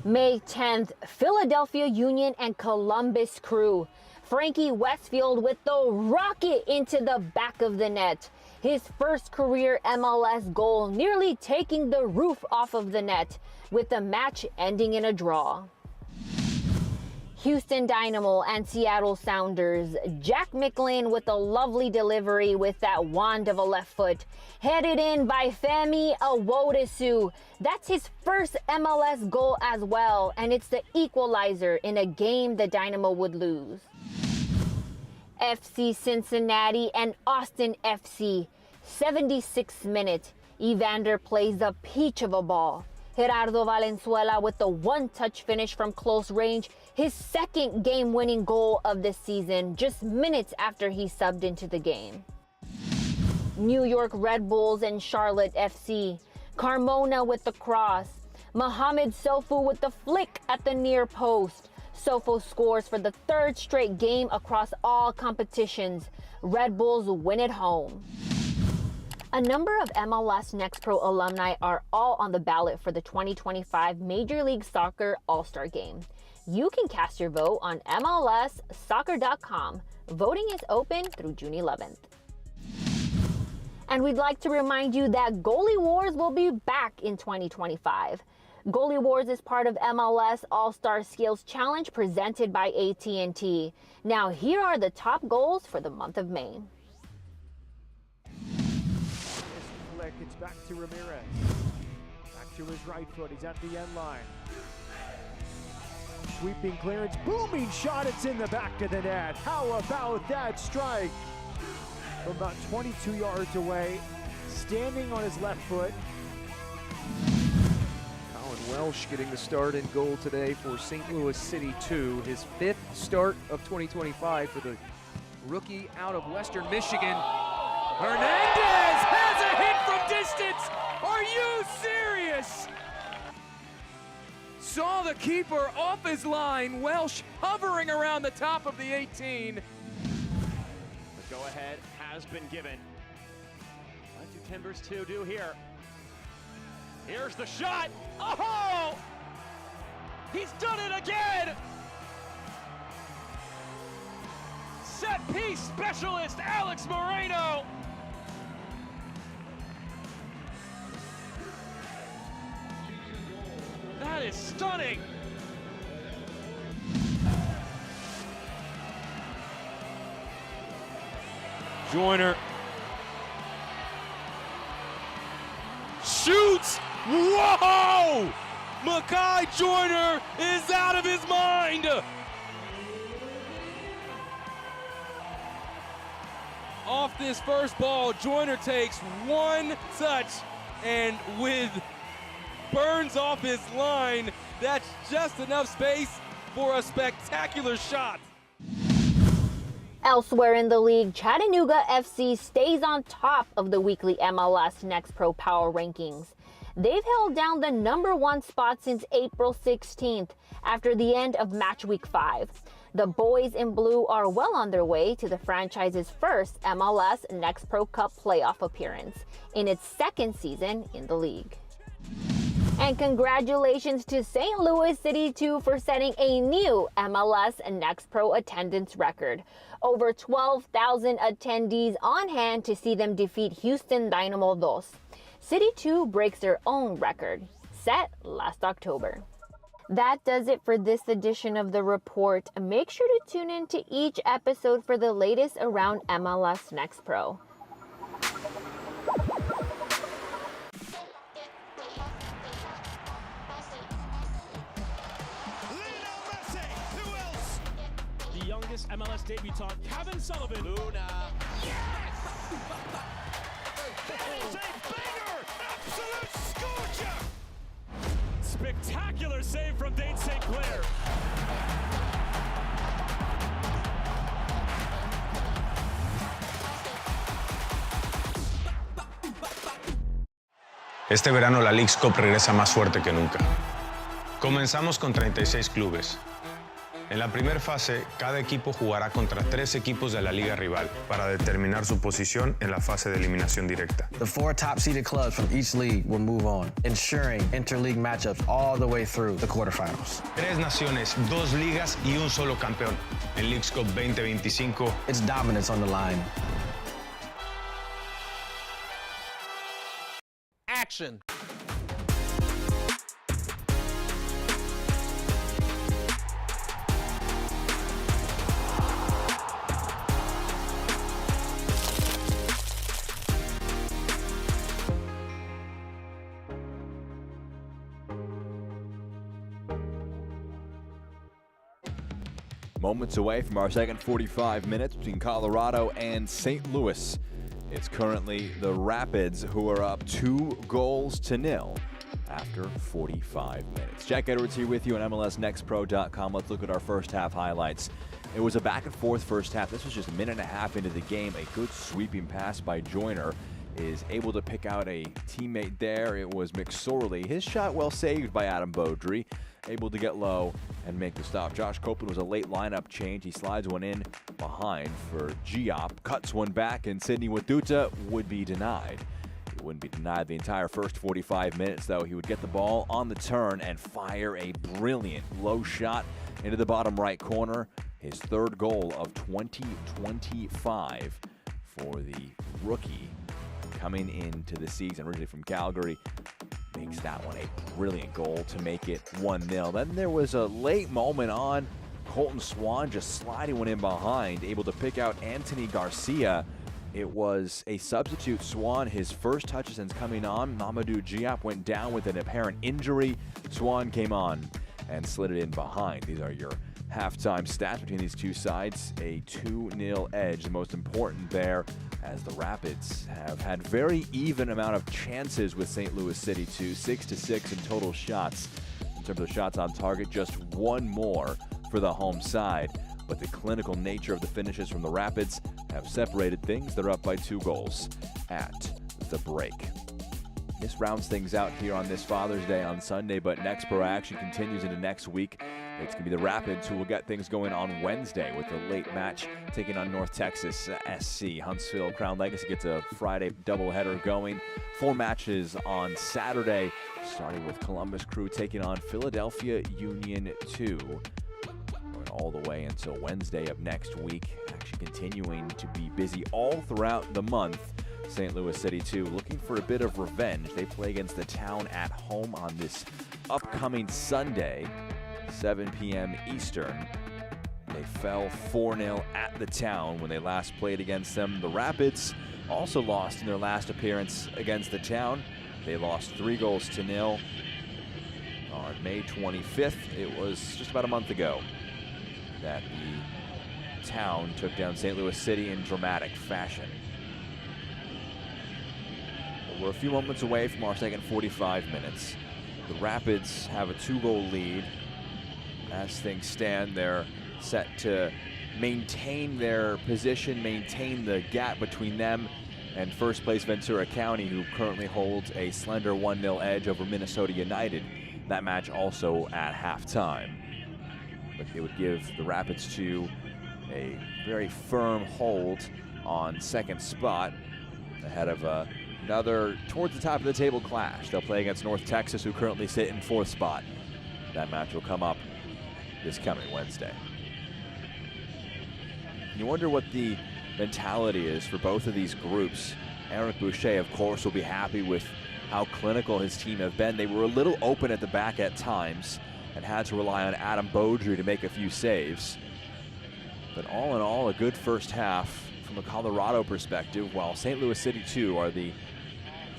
May 10th, Philadelphia Union and Columbus Crew. Frankie Westfield with the rocket into the back of the net. His first career MLS goal nearly taking the roof off of the net, with the match ending in a draw. Houston Dynamo and Seattle Sounders. Jack Micklin with a lovely delivery with that wand of a left foot. Headed in by Femi Awodesu. That's his first MLS goal as well, and it's the equalizer in a game the Dynamo would lose. FC Cincinnati and Austin FC. 76th minute. Evander plays a peach of a ball. Gerardo Valenzuela with the one-touch finish from close range, his second game-winning goal of the season, just minutes after he subbed into the game. New York Red Bulls and Charlotte FC. Carmona with the cross. Mohamed Sofu with the flick at the near post. Sofo scores for the third straight game across all competitions. Red Bulls win at home. A number of MLS Next Pro alumni are all on the ballot for the 2025 Major League Soccer All-Star Game. You can cast your vote on MLSsoccer.com. Voting is open through June 11th. And we'd like to remind you that Goalie Wars will be back in 2025. Goalie Wars is part of MLS All-Star Skills Challenge presented by AT&T. Now here are the top goals for the month of May. It's back to Ramirez. Back to his right foot. He's at the end line. Sweeping clearance. Booming shot. It's in the back of the net. How about that strike? From about 22 yards away. Standing on his left foot. Colin Welsh getting the start in goal today for St. Louis City 2. His 5th start of 2025 for the rookie out of Western Michigan. Hernandez has a hit from distance. Are you serious? Saw the keeper off his line. Welsh hovering around the top of the 18. The go-ahead has been given. What do Timbers 2 do here? Here's the shot. Oh! He's done it again! Set-piece specialist Alex Moreno. That is stunning. Joyner shoots. Whoa! Makai Joyner is out of his mind. Off this first ball, Joyner takes one touch, and with Burns off his line, that's just enough space for a spectacular shot. Elsewhere in the league, Chattanooga FC stays on top of the weekly MLS Next Pro Power Rankings. They've held down the #1 spot since April 16th after the end of match week 5. The boys in blue are well on their way to the franchise's first MLS Next Pro Cup playoff appearance in its second season in the league. And congratulations to St. Louis City 2 for setting a new MLS Next Pro attendance record. Over 12,000 attendees on hand to see them defeat Houston Dynamo 2. City 2 breaks their own record, set last October. That does it for this edition of The Report. Make sure to tune in to each episode for the latest around MLS Next Pro. The youngest MLS debutant, Kevin Sullivan. Luna. Yes! It's a banger! Absolute scorcher! Spectacular save from Dane St. Clair. Este verano la Leagues Cup regresa más fuerte que nunca. Comenzamos con 36 clubes. En la primera fase, cada equipo jugará contra 3 equipos de la liga rival para determinar su posición en la fase de eliminación directa. The 4 top-seeded clubs from each league will move on, ensuring interleague matchups all the way through the quarterfinals. 3 naciones, 2 ligas y un solo campeón. En Leagues Cup 2025, it's dominance on the line. Action. Moments away from our second 45 minutes between Colorado and St. Louis. It's currently the Rapids who are up 2-0 after 45 minutes. Jack Edwards here with you on MLSNextPro.com. Let's look at our first half highlights. It was a back and forth first half. This was just a minute and a half into the game. A good sweeping pass by Joyner is able to pick out a teammate there. It was McSorley. His shot well saved by Adam Beaudry, able to get low and make the stop. Josh Copeland was a late lineup change. He slides one in behind for Giop, cuts one back, and Sidney Waduta would be denied. He wouldn't be denied the entire first 45 minutes, though. He would get the ball on the turn and fire a brilliant low shot into the bottom right corner. His third goal of 2025 for the rookie coming into the season, originally from Calgary. Makes that one a brilliant goal to make it 1-0. Then there was a late moment on Colton Swan just sliding one in behind, able to pick out Anthony Garcia. It was a substitute Swan, his first touch since coming on. Mamadou Giop went down with an apparent injury. Swan came on and slid it in behind. These are your halftime stats between these two sides. A 2-0 edge, the most important there, as the Rapids have had very even amount of chances with St. Louis City 2, 6-6 in total shots. In terms of shots on target, just one more for the home side. But the clinical nature of the finishes from the Rapids have separated things. They're up by 2 goals at the break. This rounds things out here on this Father's Day on Sunday, but Next Pro action continues into next week. It's going to be the Rapids who will get things going on Wednesday with a late match taking on North Texas SC. Huntsville Crown Legacy gets a Friday doubleheader going. 4 matches on Saturday, starting with Columbus Crew taking on Philadelphia Union 2. Going all the way until Wednesday of next week. Action continuing to be busy all throughout the month. St. Louis City 2 looking for a bit of revenge. They play against the Town at home on this upcoming Sunday, 7 p.m. Eastern. They fell 4-0 at the Town when they last played against them. The Rapids also lost in their last appearance against the Town. They lost 3-0 on May 25th. It was just about a month ago that the Town took down St. Louis City in dramatic fashion. We're a few moments away from our second 45 minutes. The Rapids have a 2-goal lead. As things stand, they're set to maintain their position, maintain the gap between them and first place Ventura County, who currently holds a slender 1-0 edge over Minnesota United. That match also at halftime. But it would give the Rapids 2 a very firm hold on second spot ahead of another towards the top of the table clash. They'll play against North Texas, who currently sit in 4th spot. That match will come up this coming Wednesday. You wonder what the mentality is for both of these groups. Eric Boucher, of course, will be happy with how clinical his team have been. They were a little open at the back at times and had to rely on Adam Beaudry to make a few saves. But all in all, a good first half from a Colorado perspective, while St. Louis City 2 are the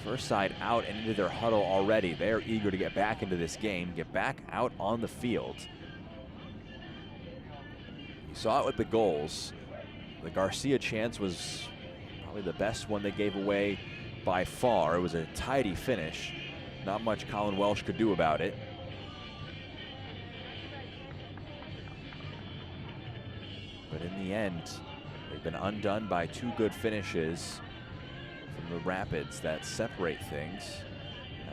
first side out and into their huddle already. They're eager to get back into this game, get back out on the field. You saw it with the goals. The Garcia chance was probably the best one they gave away by far. It was a tidy finish. Not much Colin Welsh could do about it. But in the end, they've been undone by 2 good finishes from the Rapids that separate things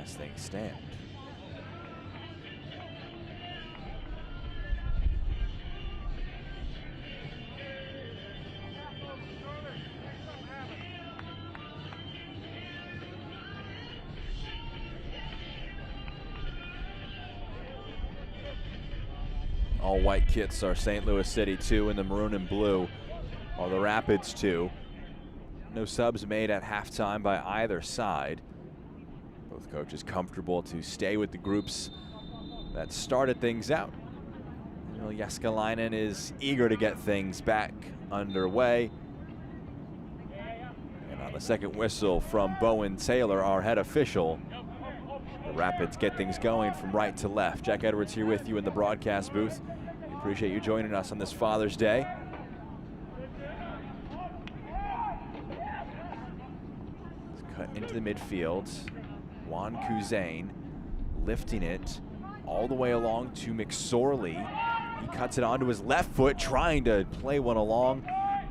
as things stand. all white kits are St. Louis City 2, and the maroon and blue are the Rapids 2. No subs made at halftime by either side. Both coaches comfortable to stay with the groups that started things out. Jeskalainen is eager to get things back underway. And on the second whistle from Bowen Taylor, our head official, the Rapids get things going from right to left. Jack Edwards here with you in the broadcast booth. We appreciate you joining us on this Father's Day. It's cut into the midfield. Juan Kuzain lifting it all the way along to McSorley. He cuts it onto his left foot, trying to play one along.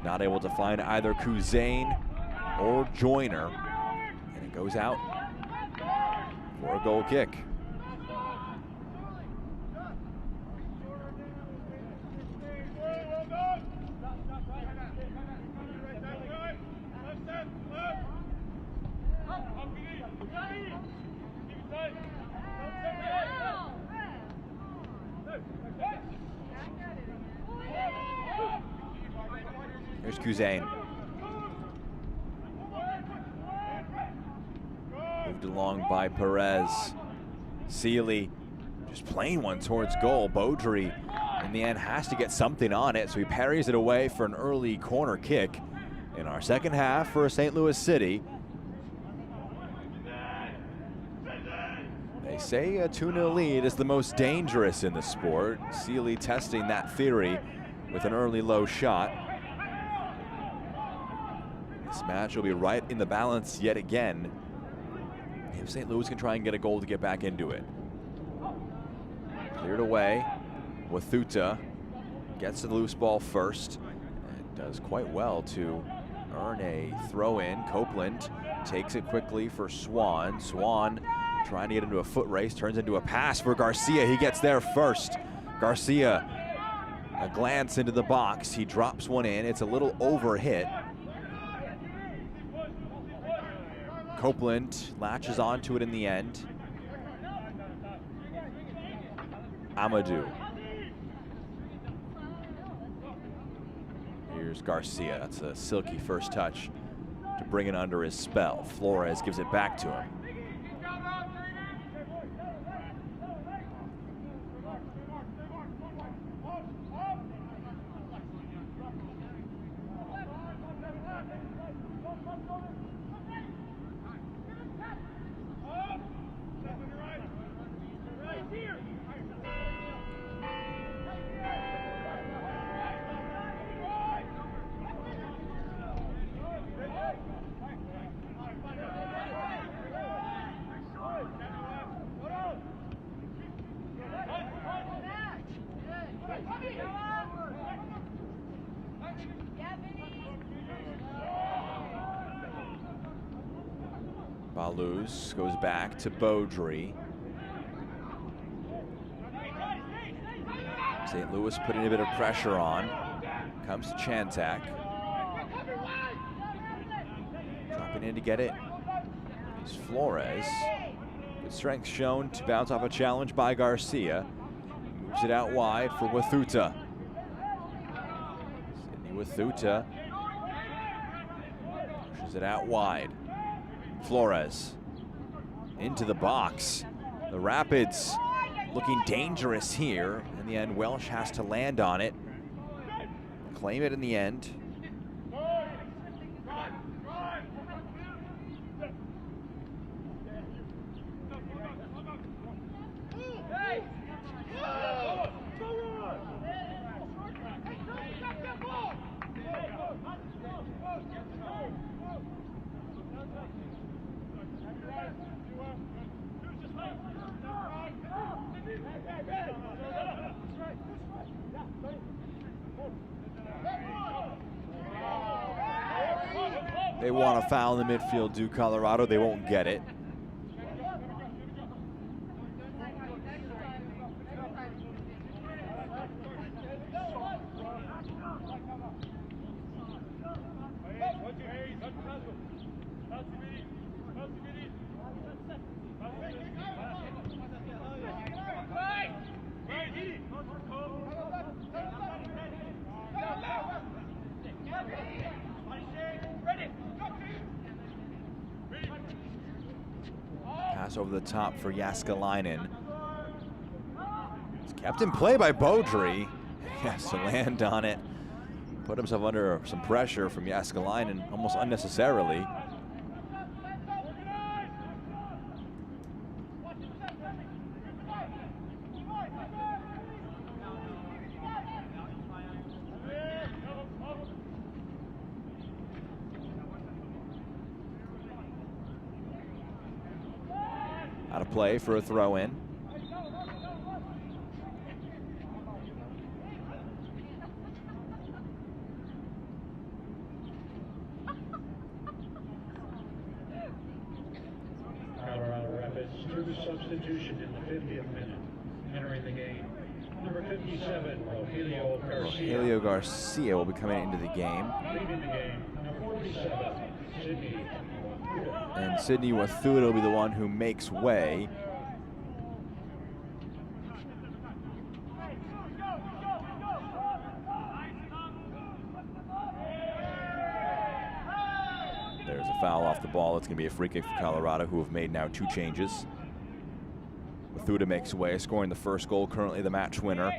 Not able to find either Kuzain or Joyner. And it goes out for a goal kick. Here's Kuzain. Moved along by Perez. Sealy just playing one towards goal. Beaudry in the end has to get something on it, so he parries it away for an early corner kick in our second half for St. Louis City. They say a 2-0 lead is the most dangerous in the sport. Sealy testing that theory with an early low shot. This match will be right in the balance yet again if St. Louis can try and get a goal to get back into it. Cleared away. Wathuta gets the loose ball first and does quite well to earn a throw in. Copeland takes it quickly for Swan. Swan trying to get into a foot race, turns into a pass for Garcia. He gets there first. Garcia, a glance into the box. He drops one in. It's a little over hit. Copeland latches onto it in the end. Amadou. Here's Garcia. That's a silky first touch to bring it under his spell. Flores gives it back to him. Baluz goes back to Beaudry. St. Louis putting a bit of pressure on. Comes to Chantak. Dropping in to get it is Flores. Good strength shown to bounce off a challenge by Garcia. Moves it out wide for Wathuta. Sidney Wathuta pushes it out wide. Flores into the box. The Rapids looking dangerous here. In the end, Welsh has to land on it. Claim it in the end. They want to foul in the midfield, do Colorado. They won't get it. pass over the top for Jääskeläinen. It's kept in play by Beaudry. He has to land on it. Put himself under some pressure from Jääskeläinen almost unnecessarily. Out of play for a throw in. Colorado Rapids through substitution in the 50th minute. Entering the game, number 57, Rogelio Garcia. Rogelio Garcia will be coming into the game. Leaving the game, number 47, Sydney. And Sidney Wathuta will be the one who makes way. There's a foul off the ball. It's going to be a free kick for Colorado, who have made now 2 changes. Wathuta makes way, scoring the first goal, currently the match winner.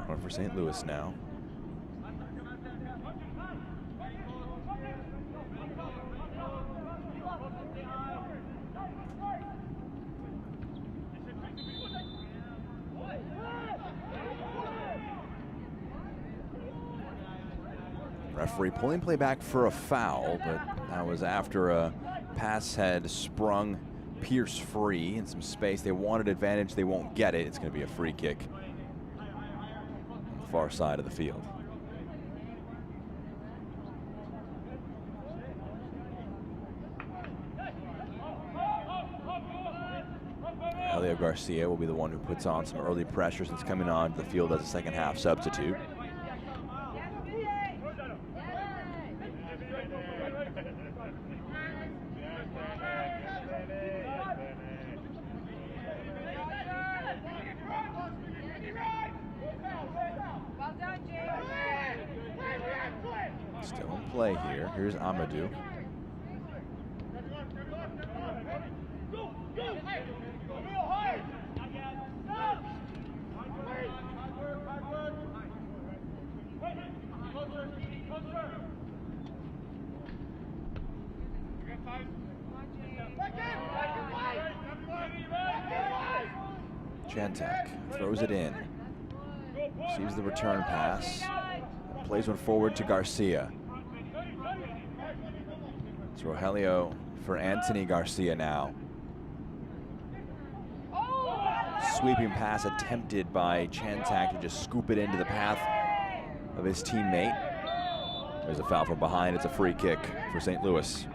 Going for St. Louis now. Referee pulling play back for a foul, but that was after a pass had sprung Pierce free in some space. They wanted advantage, they won't get it. It's going to be a free kick on the far side of the field. Rogelio Garcia will be the one who puts on some early pressure since coming on the field as a second half substitute. Still in play here. Here's Amadou. Chantak throws it in. Receives the return pass. Plays one forward to Garcia. It's Rogelio for Anthony Garcia now. Sweeping pass attempted by Chantak to just scoop it into the path of his teammate. There's a foul from behind. It's a free kick for St. Louis.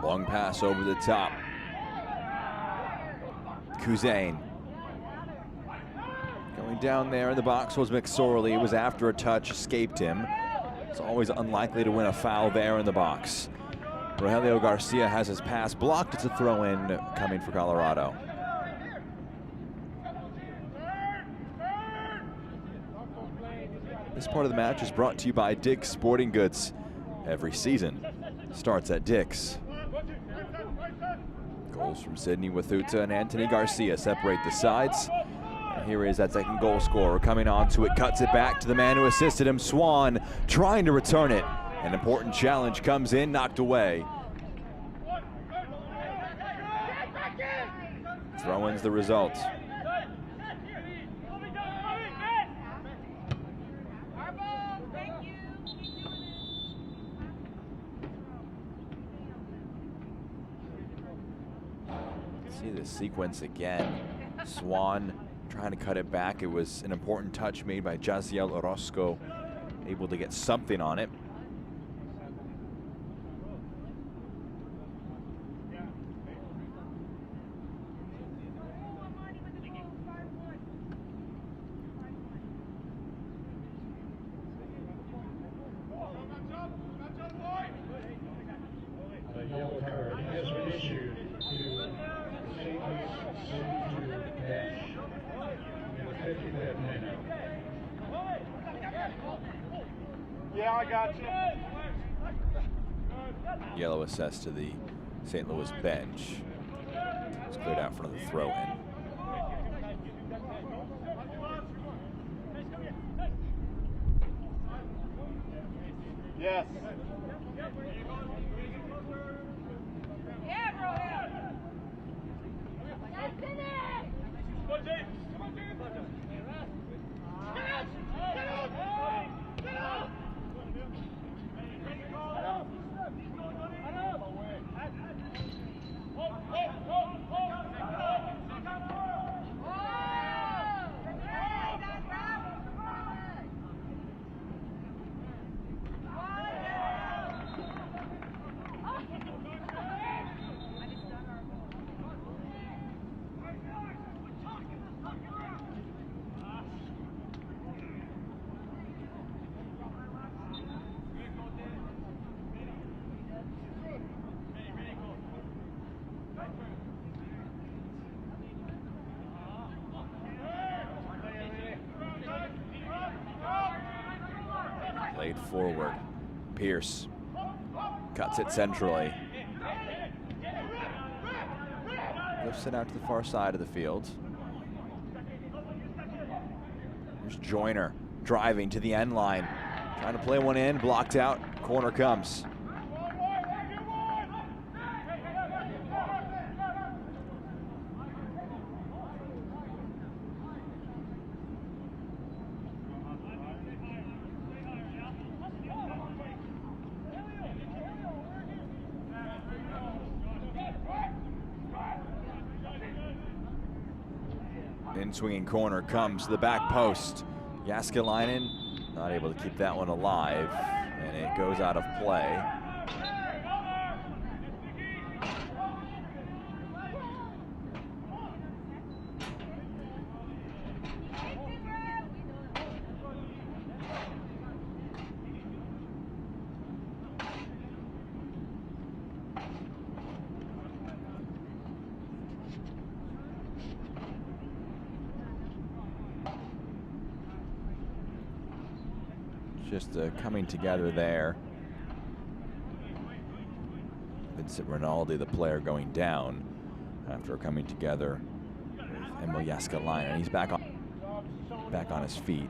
Long pass over the top. Kuzain. Going down there in the box was McSorley. It was after a touch, escaped him. It's always unlikely to win a foul there in the box. Rogelio Garcia has his pass blocked. It's a throw-in coming for Colorado. This part of the match is brought to you by Dick's Sporting Goods. Every season starts at Dick's. Goals from Sidney Wathuta and Anthony Garcia separate the sides. Here is that second goal scorer coming onto it, cuts it back to the man who assisted him, Swan, trying to return it. An important challenge comes in, knocked away. Throw-in's the result. See the sequence again. Swan trying to cut it back. It was an important touch made by Jaziel Orozco, able to get something on it. A yellow card has been issued to St. Louis CITY2 Dash in the 55th minute. Yeah, I got you. Yellow assessed to the St. Louis bench. It's cleared out front of the throw-in. Yes. Played forward. Pierce cuts it centrally. Lifts it out to the far side of the field. Here's Joyner driving to the end line. Trying to play one in, blocked out. Corner comes. In swinging corner comes to the back post. Jääskeläinen not able to keep that one alive, and it goes out of play. Just coming together there. Vincent Rinaldi, the player, going down after coming together with Emil Jääskeläinen. He's back on his feet.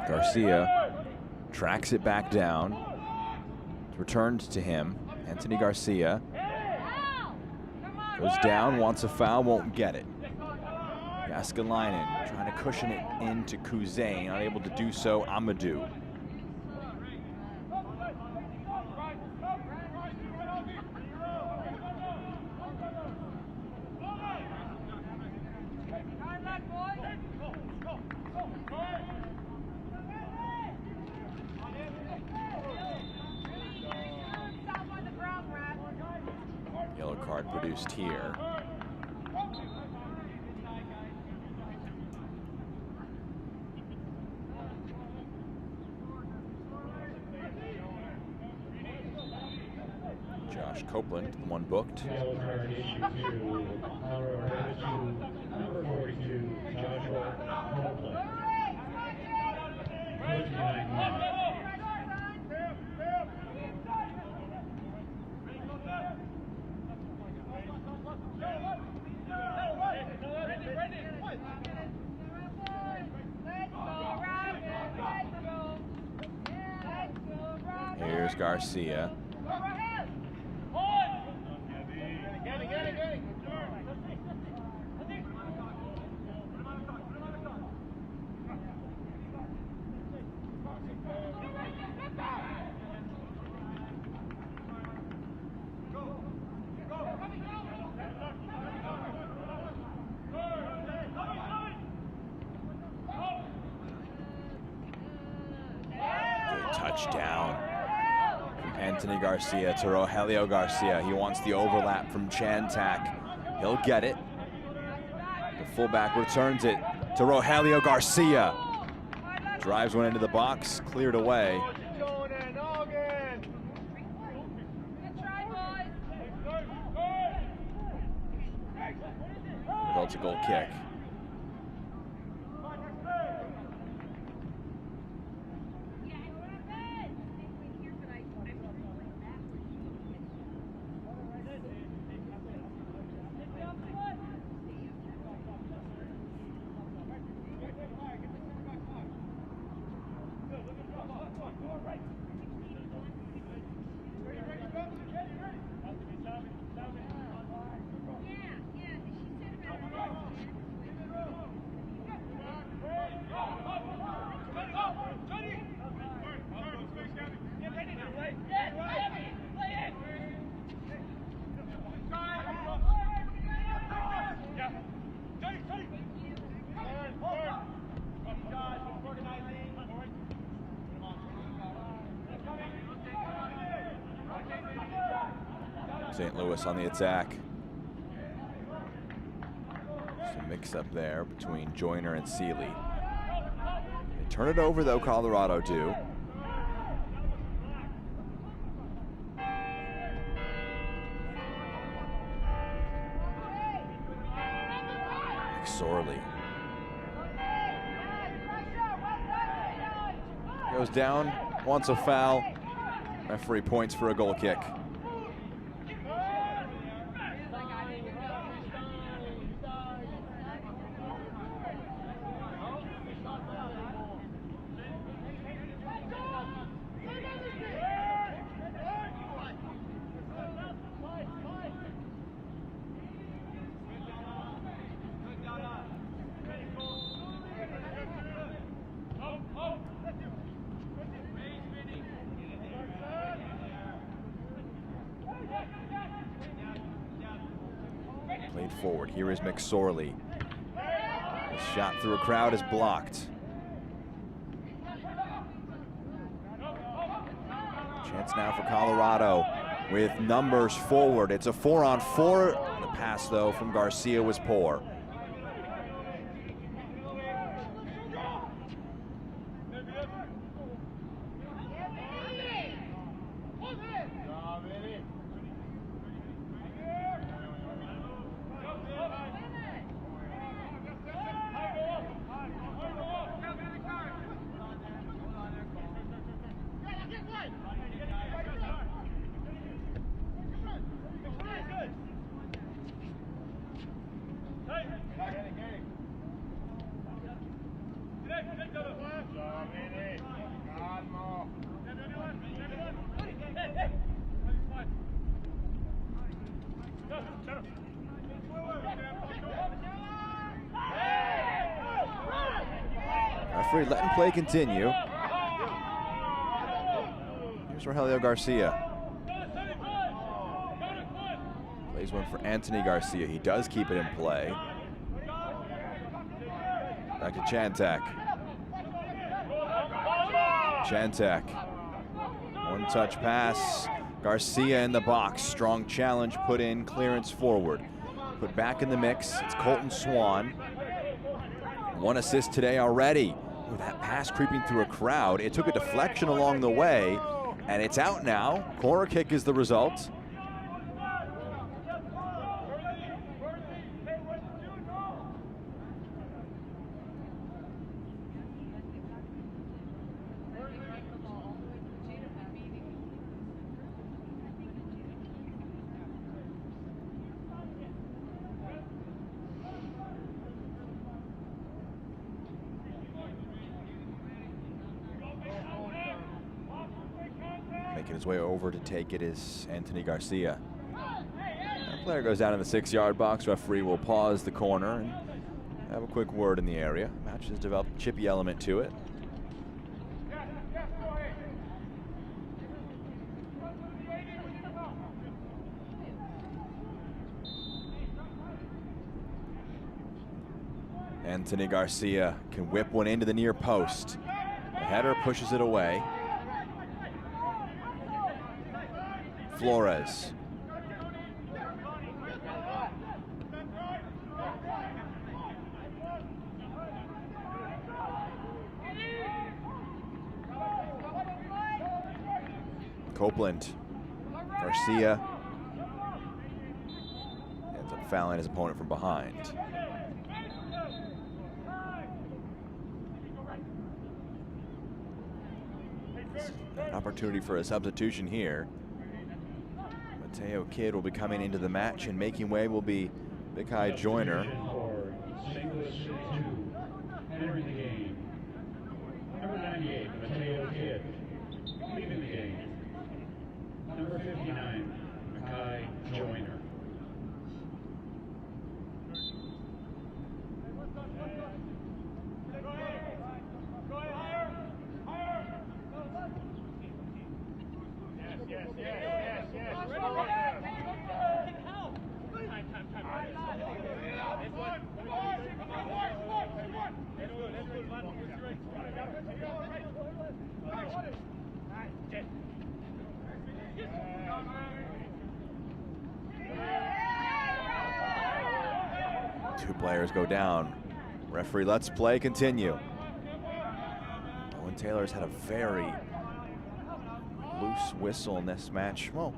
Garcia tracks it back down. It's returned to him. Anthony Garcia goes down, wants a foul, won't get it. Jääskeläinen trying to cushion it into Kuzain, unable to do so. Amadou. card produced here. Josh Copeland, the one booked. Yellow card issued to Colorado Rapids number 42, Joshua Copeland. 59 minutes. Here's Garcia. Touchdown from Anthony Garcia to Rogelio Garcia. He wants the overlap from Chantak. He'll get it. The fullback returns it to Rogelio Garcia. Drives one into the box, cleared away. Results a goal kick. St. Louis on the attack. Some mix up there between Joyner and Seeley. They turn it over though, Colorado do. McSorley goes down, wants a foul. Referee points for a goal kick. Played forward. Here is McSorley. His shot through a crowd is blocked. Chance now for Colorado with numbers forward. It's a 4-on-4. The pass, though, from Garcia was poor. Referee letting play continue. Here's Rogelio Garcia. Plays one for Anthony Garcia. He does keep it in play. Back to Chantak. Chantak. One touch pass Garcia in the box. Strong challenge put in, clearance forward. Put back in the mix. It's Colton Swan. 1 assist today already. Ooh, that pass creeping through a crowd. It took a deflection along the way, and it's out now. Corner kick is the result. Making his way over to take it is Anthony Garcia. That player goes down in the 6-yard box. Referee will pause the corner and have a quick word in the area. Match has developed a chippy element to it. Anthony Garcia can whip one into the near post. The header pushes it away. Flores. Copeland. Garcia ends up fouling his opponent from behind. An opportunity for a substitution here. Mateo Kidd will be coming into the match, and making way will be Big-High Joyner. For St. Louis City 2, entering the game. Number 98, Mateo Kidd. Leaving the game. Number 59, Big-High Joyner. Two players go down. Referee lets play continue. Owen Taylor's had a very loose whistle in this match. Well,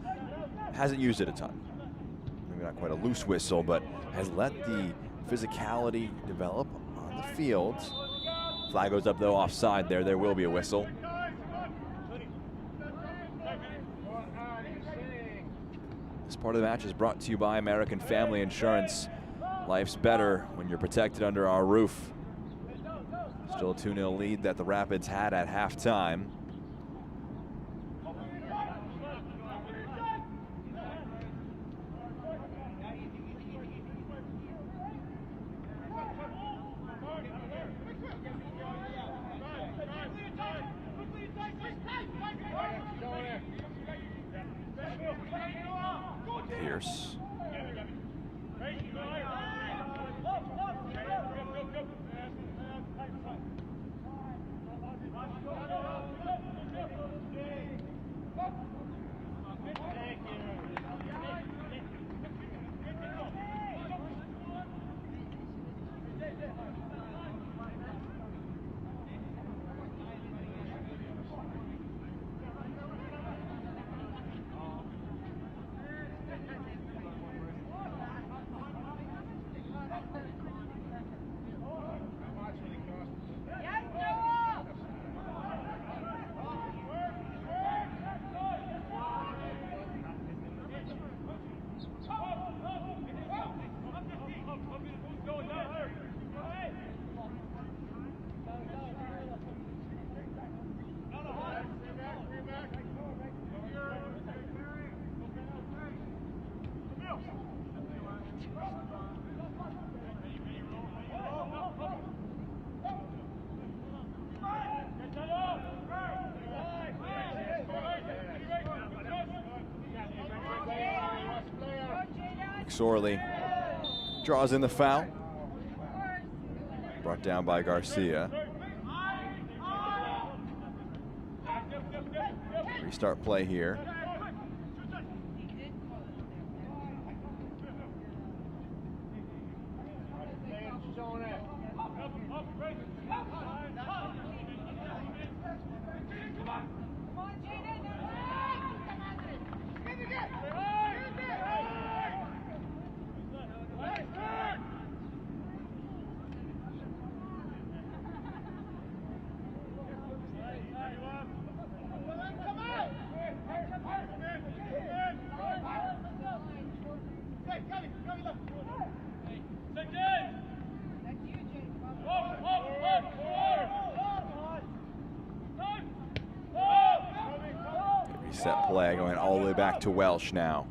hasn't used it a ton. Maybe not quite a loose whistle, but has let the physicality develop on the field. Flag goes up though, offside there. There will be a whistle. This part of the match is brought to you by American Family Insurance. Life's better when you're protected under our roof. Still a 2-0 lead that the Rapids had at halftime. Pierce. McSorley draws in the foul. Brought down by Garcia. Restart play here. Set play going all the way back to Welsh now.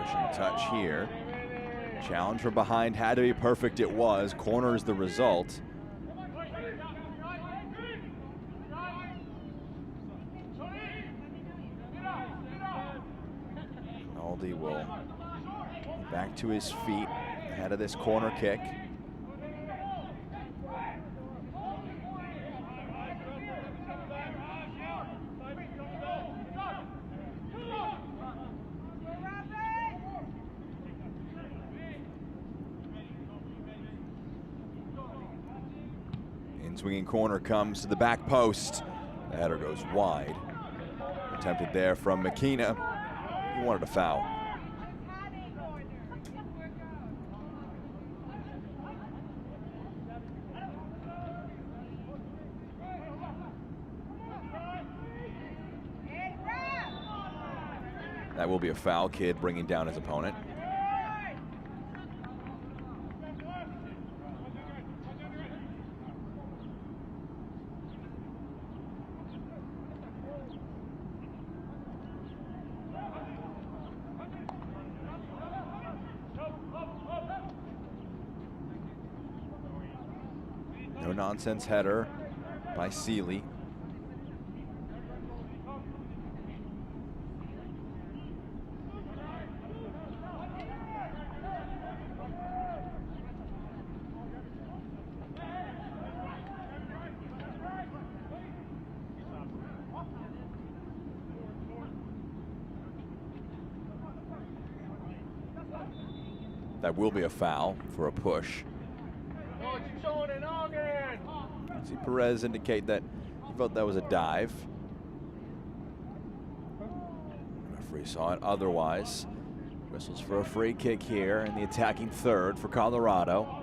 Pushing touch here. Challenge from behind had to be perfect. It was. Corner is the result. Aldi will back to his feet ahead of this corner kick. In-swinging corner comes to the back post. The header goes wide. Attempted there from McKenna. He wanted a foul. That will be a foul. Kidd bringing down his opponent. No nonsense header by Seeley. That will be a foul for a push. See Perez indicate that he felt that was a dive. Referee saw it otherwise. Whistles for a free kick here in the attacking third for Colorado.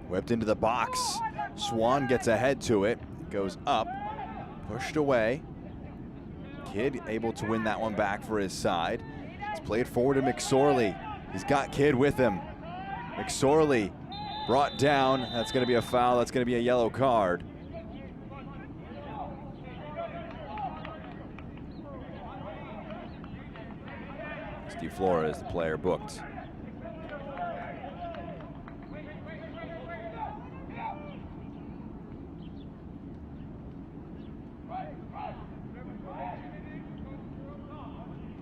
Whipped into the box. Swan gets ahead to it. Goes up. Pushed away. Kidd able to win that one back for his side. It's played forward to McSorley. He's got Kidd with him. McSorley brought down. That's going to be a foul. That's going to be a yellow card. Steve Flores, the player booked.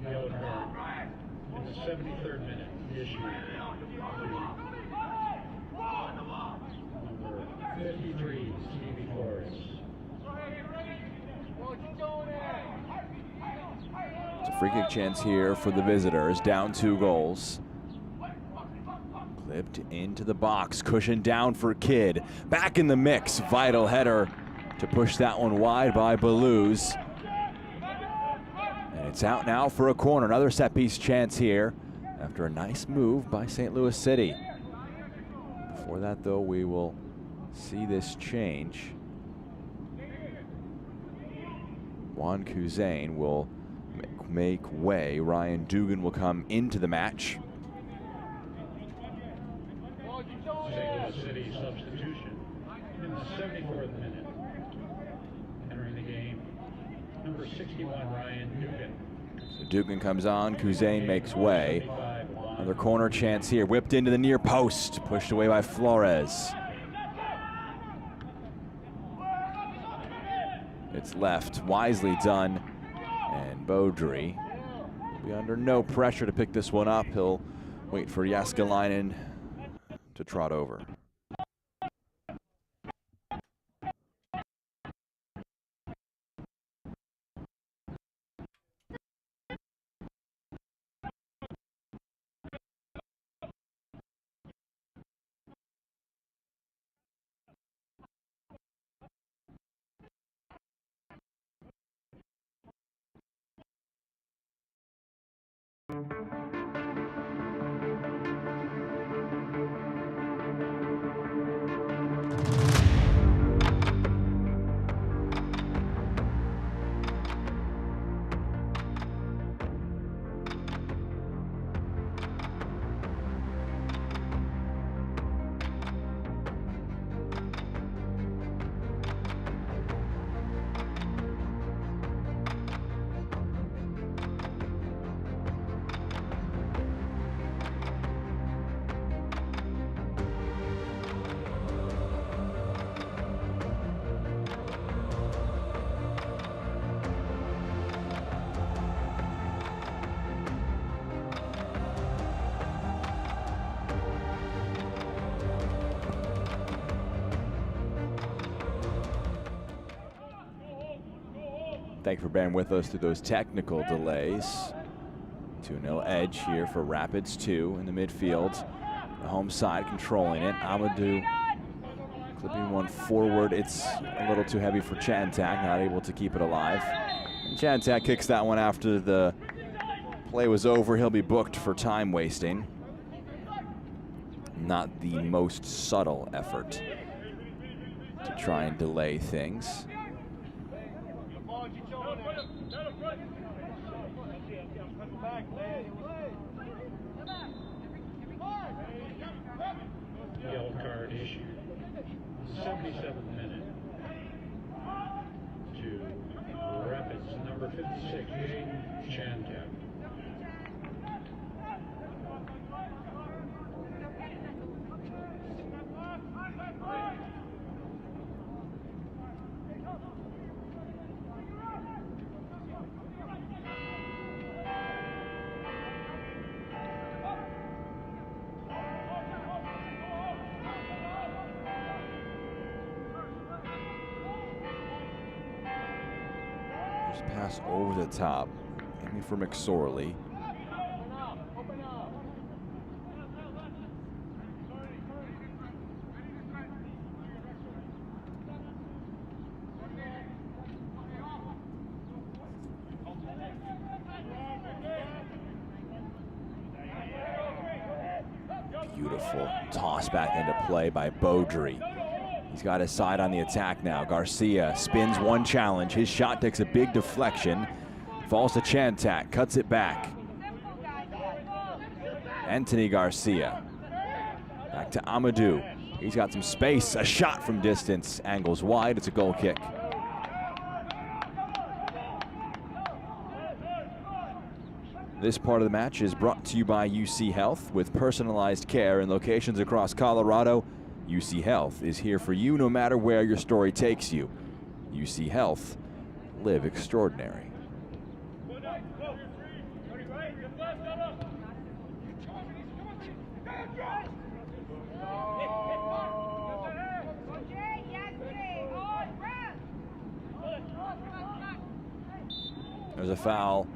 Yellow card. In the 73rd minute, issue. Number 53, Steve Flores. It's a free kick chance here for the visitors. Down 2 goals. Clipped into the box. Cushion down for Kidd. Back in the mix. Vital header to push that one wide by Balouz. And it's out now for a corner. Another set piece chance here after a nice move by St. Louis City. Before that, though, we will see this change. Juan Kuzain will make way. Ryan Dugan will come into the match. St. Louis City substitution in the 74th minute. Entering the game, number 61, Ryan Dugan. So Dugan comes on. Kuzain makes way. Another corner chance here. Whipped into the near post. Pushed away by Flores. It's left. Wisely done. And Beaudry will be under no pressure to pick this one up. He'll wait for Jääskeläinen to trot over. Thank you for bearing with us through those technical delays. 2-0 edge here for Rapids 2 in the midfield. The home side controlling it. Amadou clipping one forward. It's a little too heavy for Chantak, not able to keep it alive. And Chantak kicks that one after the play was over. He'll be booked for time wasting. Not the most subtle effort to try and delay things. Yellow card issued. 77th minute to Rapids number 56, Jaden Chantak. Pass over the top, aiming for McSorley. Beautiful toss back into play by Beaudry. He's got his side on the attack now. Garcia spins one challenge. His shot takes a big deflection. Falls to Chantak, cuts it back. Anthony Garcia. Back to Amadou. He's got some space. A shot from distance. Angles wide. It's a goal kick. This part of the match is brought to you by UC Health. With personalized care in locations across Colorado, UC Health is here for you no matter where your story takes you. UC Health, live extraordinary. There's a foul.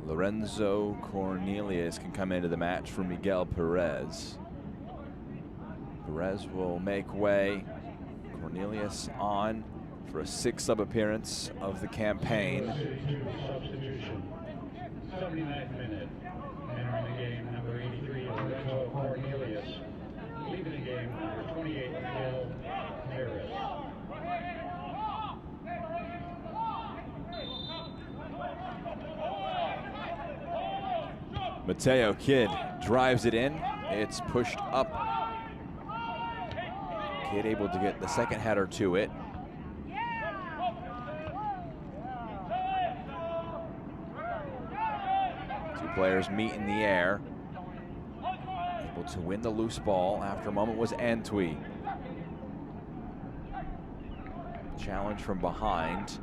Lorenzo Cornelius can come into the match for Miguel Perez. Perez will make way. Cornelius on for a 6th sub appearance of the campaign. Substitution. 79th minute. Entering the game, number 83, Lorenzo Cornelius. Leaving the game, number 28, Miguel Perez. Mateo Kidd drives it in. It's pushed up. Kidd able to get the second header to it. Two players meet in the air. Able to win the loose ball. After a moment was Antwi. Challenge from behind.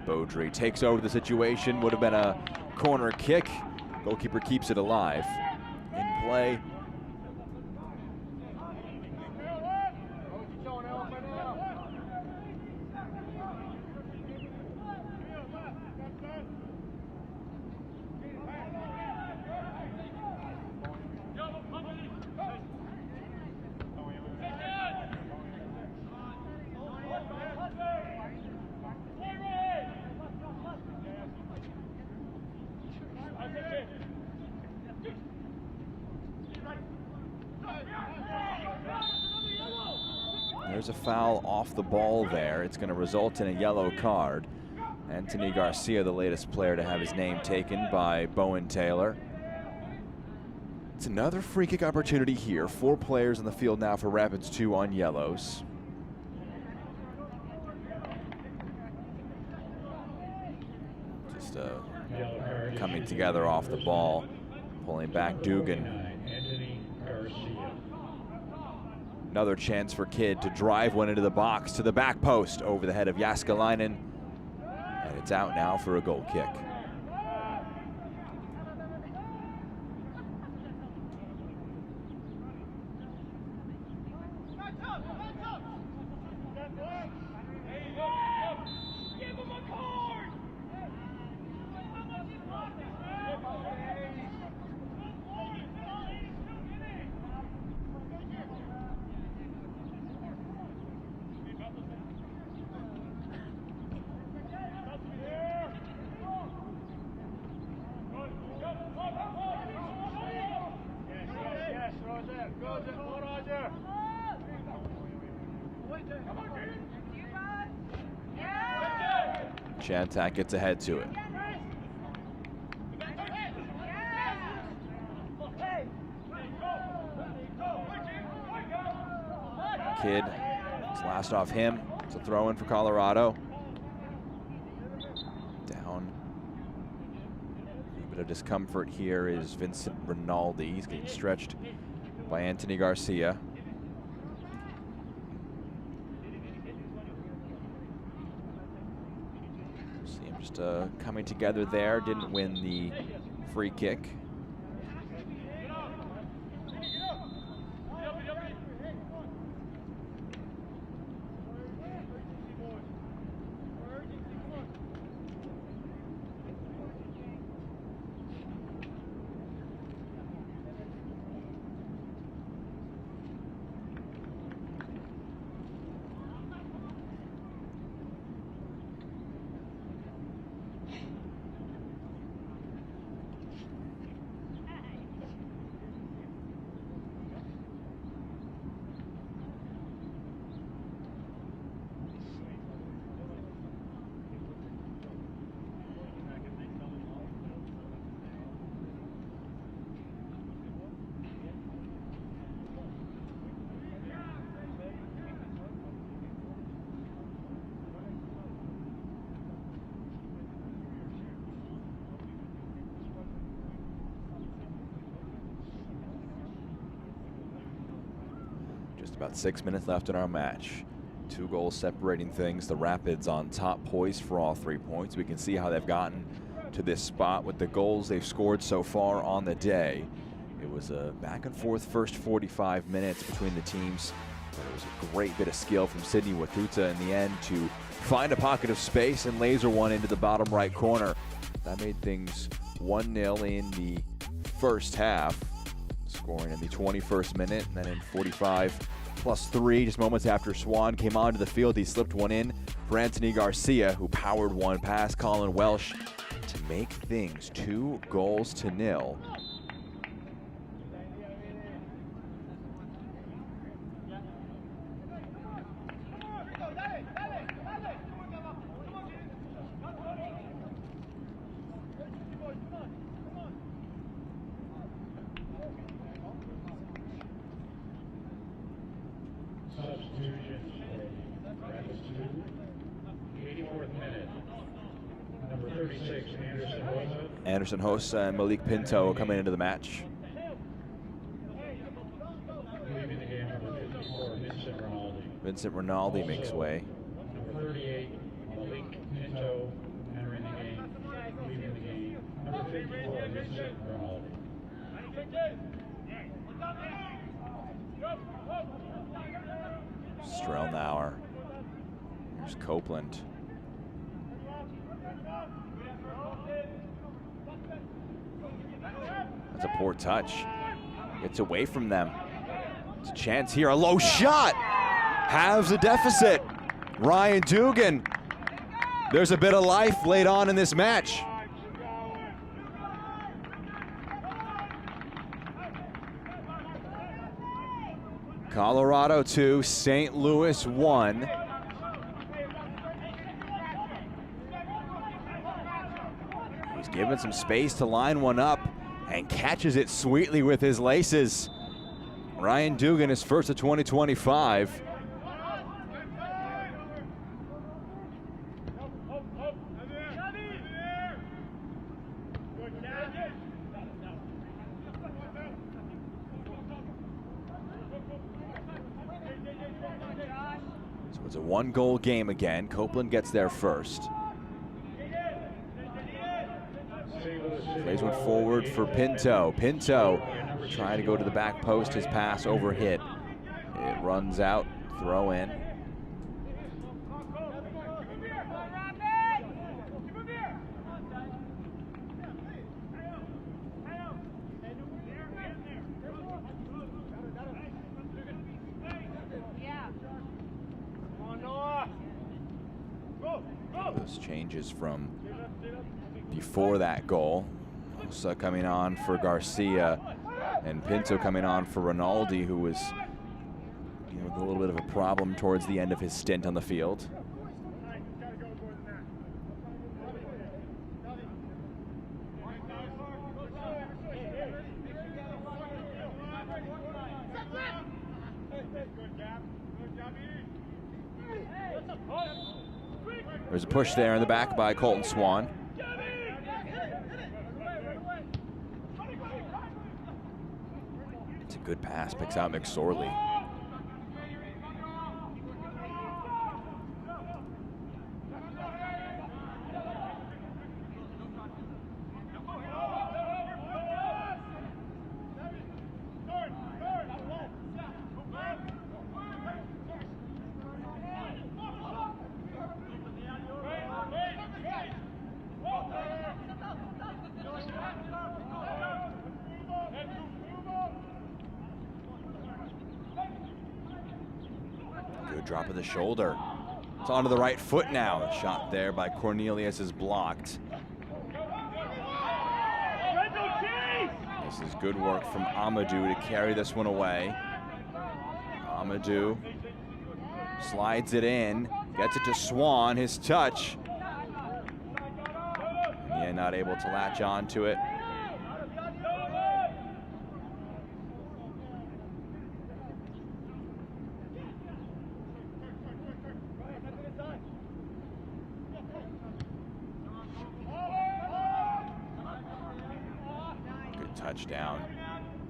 Beaudry takes over the situation. Would have been a corner kick. Goalkeeper keeps it alive. In play. There's a foul off the ball there. It's going to result in a yellow card. Anthony Garcia, the latest player to have his name taken by Bowen Taylor. It's another free kick opportunity here. 4 players in the field now for Rapids 2 on yellows. Just coming together off the ball. Pulling back Dugan. Anthony Garcia. Another chance for Kidd to drive one into the box to the back post over the head of Jaskalainen. And it's out now for a goal kick. Shantak gets ahead to it. Kidd, it's last off him. It's a throw in for Colorado. Down. A bit of discomfort here is Vincent Rinaldi. He's getting stretched by Anthony Garcia. See him just coming together there. Didn't win the free kick. About 6 minutes left in our match. 2 goals separating things. The Rapids on top, poised for all 3 points. We can see how they've gotten to this spot with the goals they've scored so far on the day. It was a back and forth first 45 minutes between the teams. But it was a great bit of skill from Sydney Watuta in the end to find a pocket of space and laser one into the bottom right corner. That made things 1-0 in the first half. Scoring in the 21st minute, and then in 45+3, just moments after Swan came onto the field, he slipped one in for Anthony Garcia, who powered one past Colin Welsh to make things 2-0. Anderson Hossa and Malik Pinto coming into the match. Vincent Rinaldi makes way. Number 38, Malik Pinto entering the game. Leaving the game. Number 54, Vincent Rinaldi. Strelnauer. Here's Copeland. That's a poor touch. Gets away from them. It's a chance here. A low shot. Halves the deficit. Ryan Dugan. There's a bit of life late on in this match. Colorado 2, St. Louis 1. He's given some space to line one up and catches it sweetly with his laces. Ryan Dugan is first of 2025. So it's a 1-goal game again. Copeland gets there first. Plays one forward for Pinto. Pinto trying to go to the back post. His pass overhit. It runs out. Throw in. Those changes from before that goal. Hossa coming on for Garcia and Pinto coming on for Rinaldi, who was with a little bit of a problem towards the end of his stint on the field. There's a push there in the back by Colton Swan. It's a good pass, picks out McSorley. Good drop of the shoulder. It's onto the right foot now. The shot there by Cornelius is blocked. This is good work from Amadou to carry this one away. Amadou slides it in, gets it to Swan, his touch. Yeah, not able to latch on to it. Good touchdown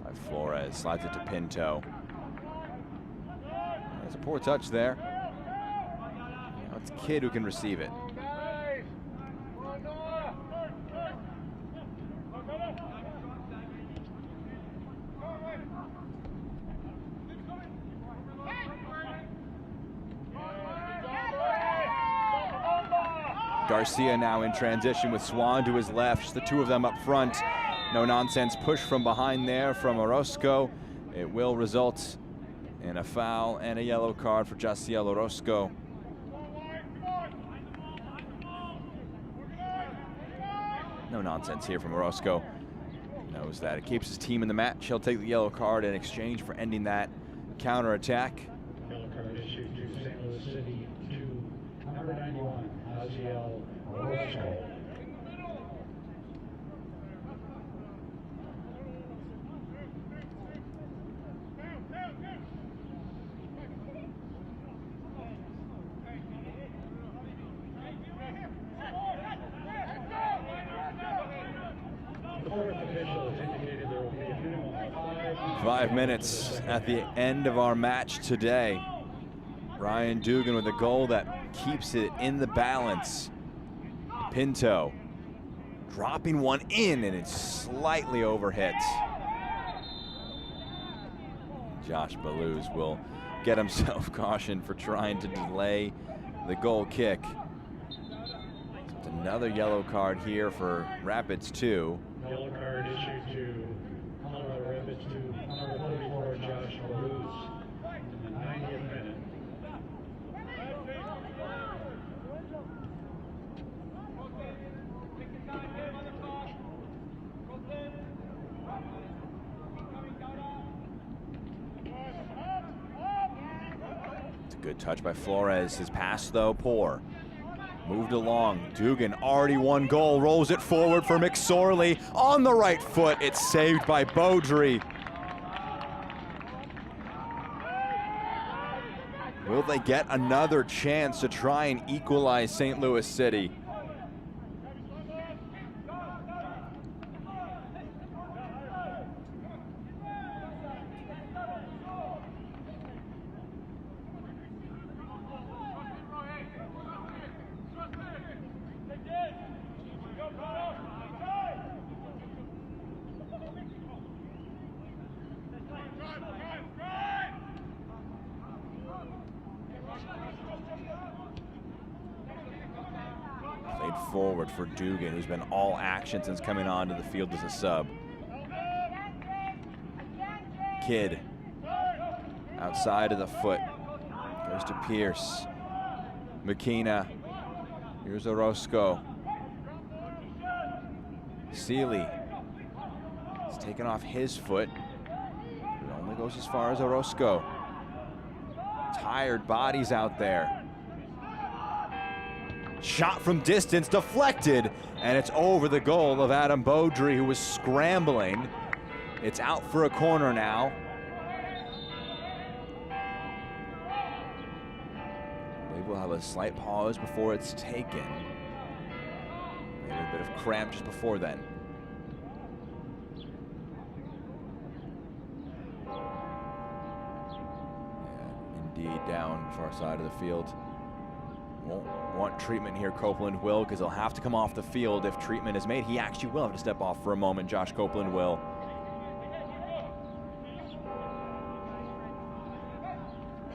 by Flores, slides it to Pinto. There's a poor touch there. Now it's Kidd who can receive it. Garcia now in transition with Swan to his left, just the two of them up front. No nonsense push from behind there from Orozco. It will result in a foul and a yellow card for Jaciel Orozco. No nonsense here from Orozco. Knows that it keeps his team in the match. He'll take the yellow card in exchange for ending that counterattack. Yellow card issued to St. Louis City to number 91, Jaciel Orozco. The fourth official has indicated there will be a minimum of 5 minutes at the end of our match today. Ryan Dugan with a goal that keeps it in the balance. Pinto dropping one in, and it's slightly overhit. Josh Balouz will get himself cautioned for trying to delay the goal kick. So it's another yellow card here for Rapids 2. yellow card issued to Colorado Rapids to number 44, Josh Balouz, in the 90th minute. It's a good touch by Flores. His pass, though, poor. Moved along. Dugan already one goal. Rolls it forward for McSorley. On the right foot. It's saved by Beaudry. Will they get another chance to try and equalize St. Louis City? Forward for Dugan, who's been all action since coming onto the field as a sub. Kidd outside of the foot, goes to Pierce. McKenna, here's Orozco. Seeley, he's taken off his foot, but it only goes as far as Orozco. Tired bodies out there. Shot from distance, deflected, and it's over the goal of Adam Beaudry, who was scrambling. It's out for a corner now. I believe we'll will have a slight pause before it's taken. Maybe a bit of cramp just before then. Yeah, indeed, down far side of the field. Won't want treatment here, Copeland will, because he'll have to come off the field if treatment is made. He actually will have to step off for a moment, Josh Copeland will.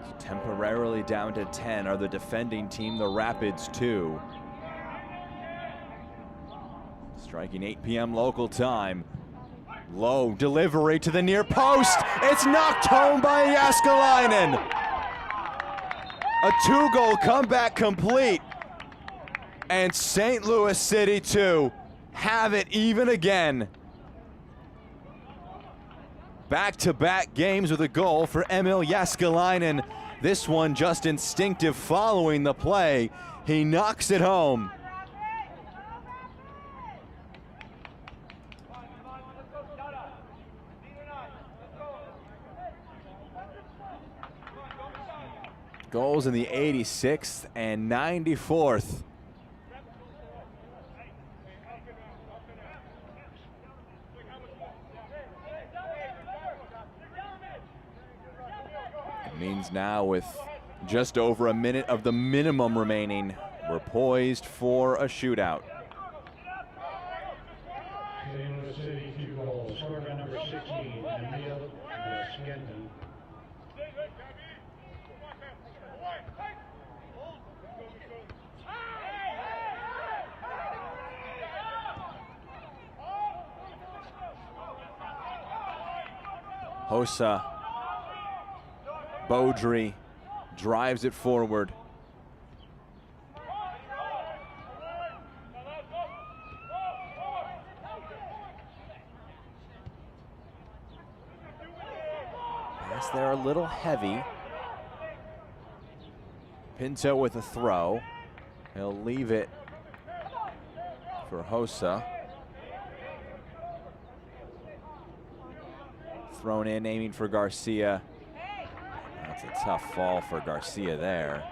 So temporarily down to 10 are the defending team, the Rapids 2. Striking 8 p.m. local time. Low delivery to the near post. It's knocked home by Jääskeläinen. A 2-goal comeback complete. And St. Louis City 2 have it even again. Back-to-back games with a goal for Emil Jääskeläinen. This one just instinctive following the play. He knocks it home. Goals in the 86th and 94th. It means now with just over a minute of the minimum remaining, we're poised for a shootout. St. Louis City 2 goals, scored by number 16, Emil Jääskeläinen. Hossa, Beaudry drives it forward. Pass there a little heavy. Pinto with a throw. He'll leave it for Hossa. Thrown in, aiming for Garcia. That's a tough fall for Garcia there.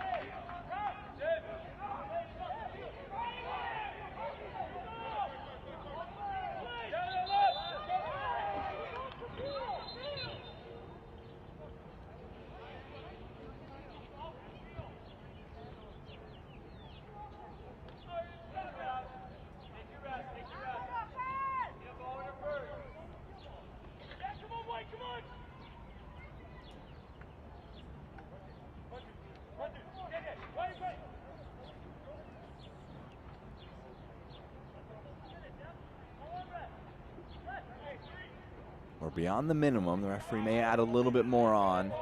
We're beyond the minimum. The referee may add a little bit more on.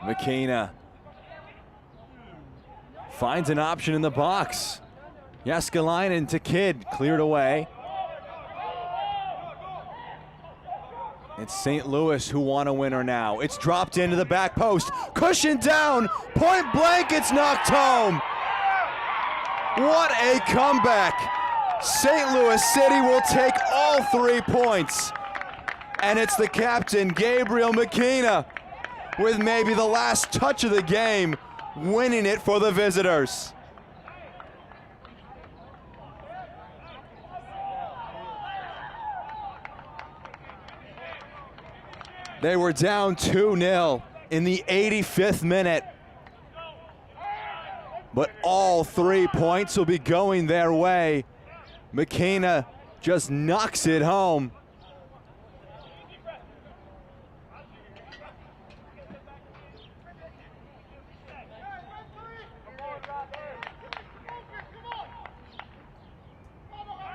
McKenna finds an option in the box. Jääskeläinen to Kidd, cleared away. It's St. Louis who want a winner now. It's dropped into the back post, cushioned down, point blank, it's knocked home. What a comeback. St. Louis City will take all 3 points. And it's the captain, Gabriel McKenna, with maybe the last touch of the game, winning it for the visitors. They were down 2-0 in the 85th minute. But all 3 points will be going their way. McKenna just knocks it home.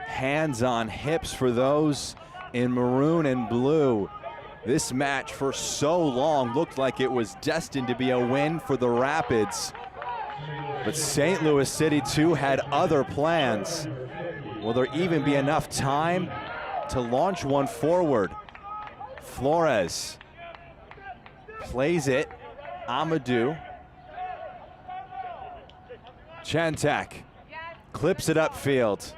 Hands on hips for those in maroon and blue. This match for so long looked like it was destined to be a win for the Rapids. But St. Louis City 2 had other plans. Will there even be enough time to launch one forward? Flores plays it. Amadou. Chantek clips it upfield.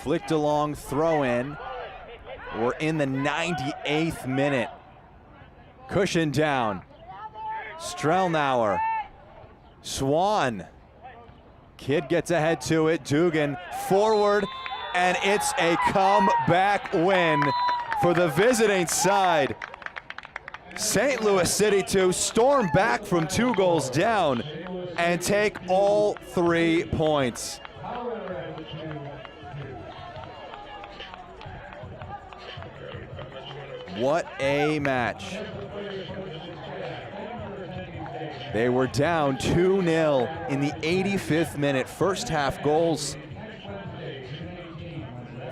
Flicked along, throw in. We're in the 98th minute. Cushion down. Strelnauer. Swan. Kid gets ahead to it. Dugan forward, and it's a comeback win for the visiting side. St. Louis City 2 storm back from 2 goals down and take all 3 points. What a match. They were down 2-0 in the 85th minute. First half goals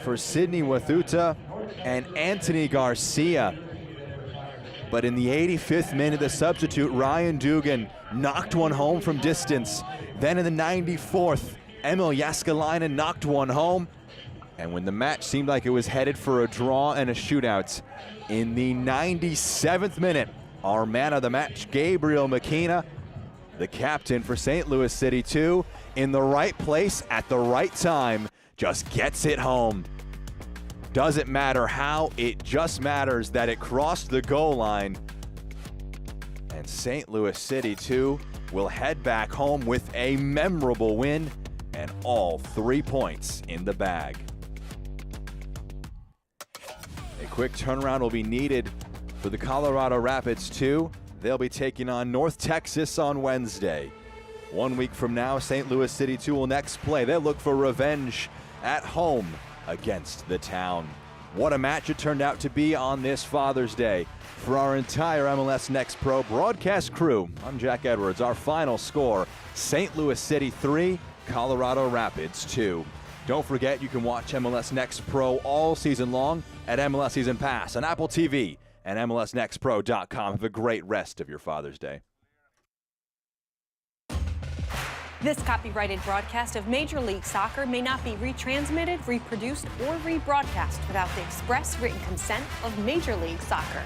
for Sidney Wathuta and Anthony Garcia. But in the 85th minute, the substitute, Ryan Dugan, knocked one home from distance. Then in the 94th, Emil Jaskalainen knocked one home. And when the match seemed like it was headed for a draw and a shootout, in the 97th minute, our man of the match, Gabriel McKenna, the captain for St. Louis City 2, in the right place at the right time, just gets it home. Doesn't matter how, it just matters that it crossed the goal line. And St. Louis City 2 will head back home with a memorable win and all 3 points in the bag. A quick turnaround will be needed for the Colorado Rapids 2. They'll be taking on North Texas on Wednesday. 1 week from now, St. Louis City 2 will next play. They'll look for revenge at home against the Town. What a match it turned out to be on this Father's Day. For our entire MLS Next Pro broadcast crew, I'm Jack Edwards. Our final score, St. Louis City 3, Colorado Rapids 2. Don't forget, you can watch MLS Next Pro all season long at MLS Season Pass on Apple TV and MLSNextPro.com. Have a great rest of your Father's Day. This copyrighted broadcast of Major League Soccer may not be retransmitted, reproduced, or rebroadcast without the express written consent of Major League Soccer.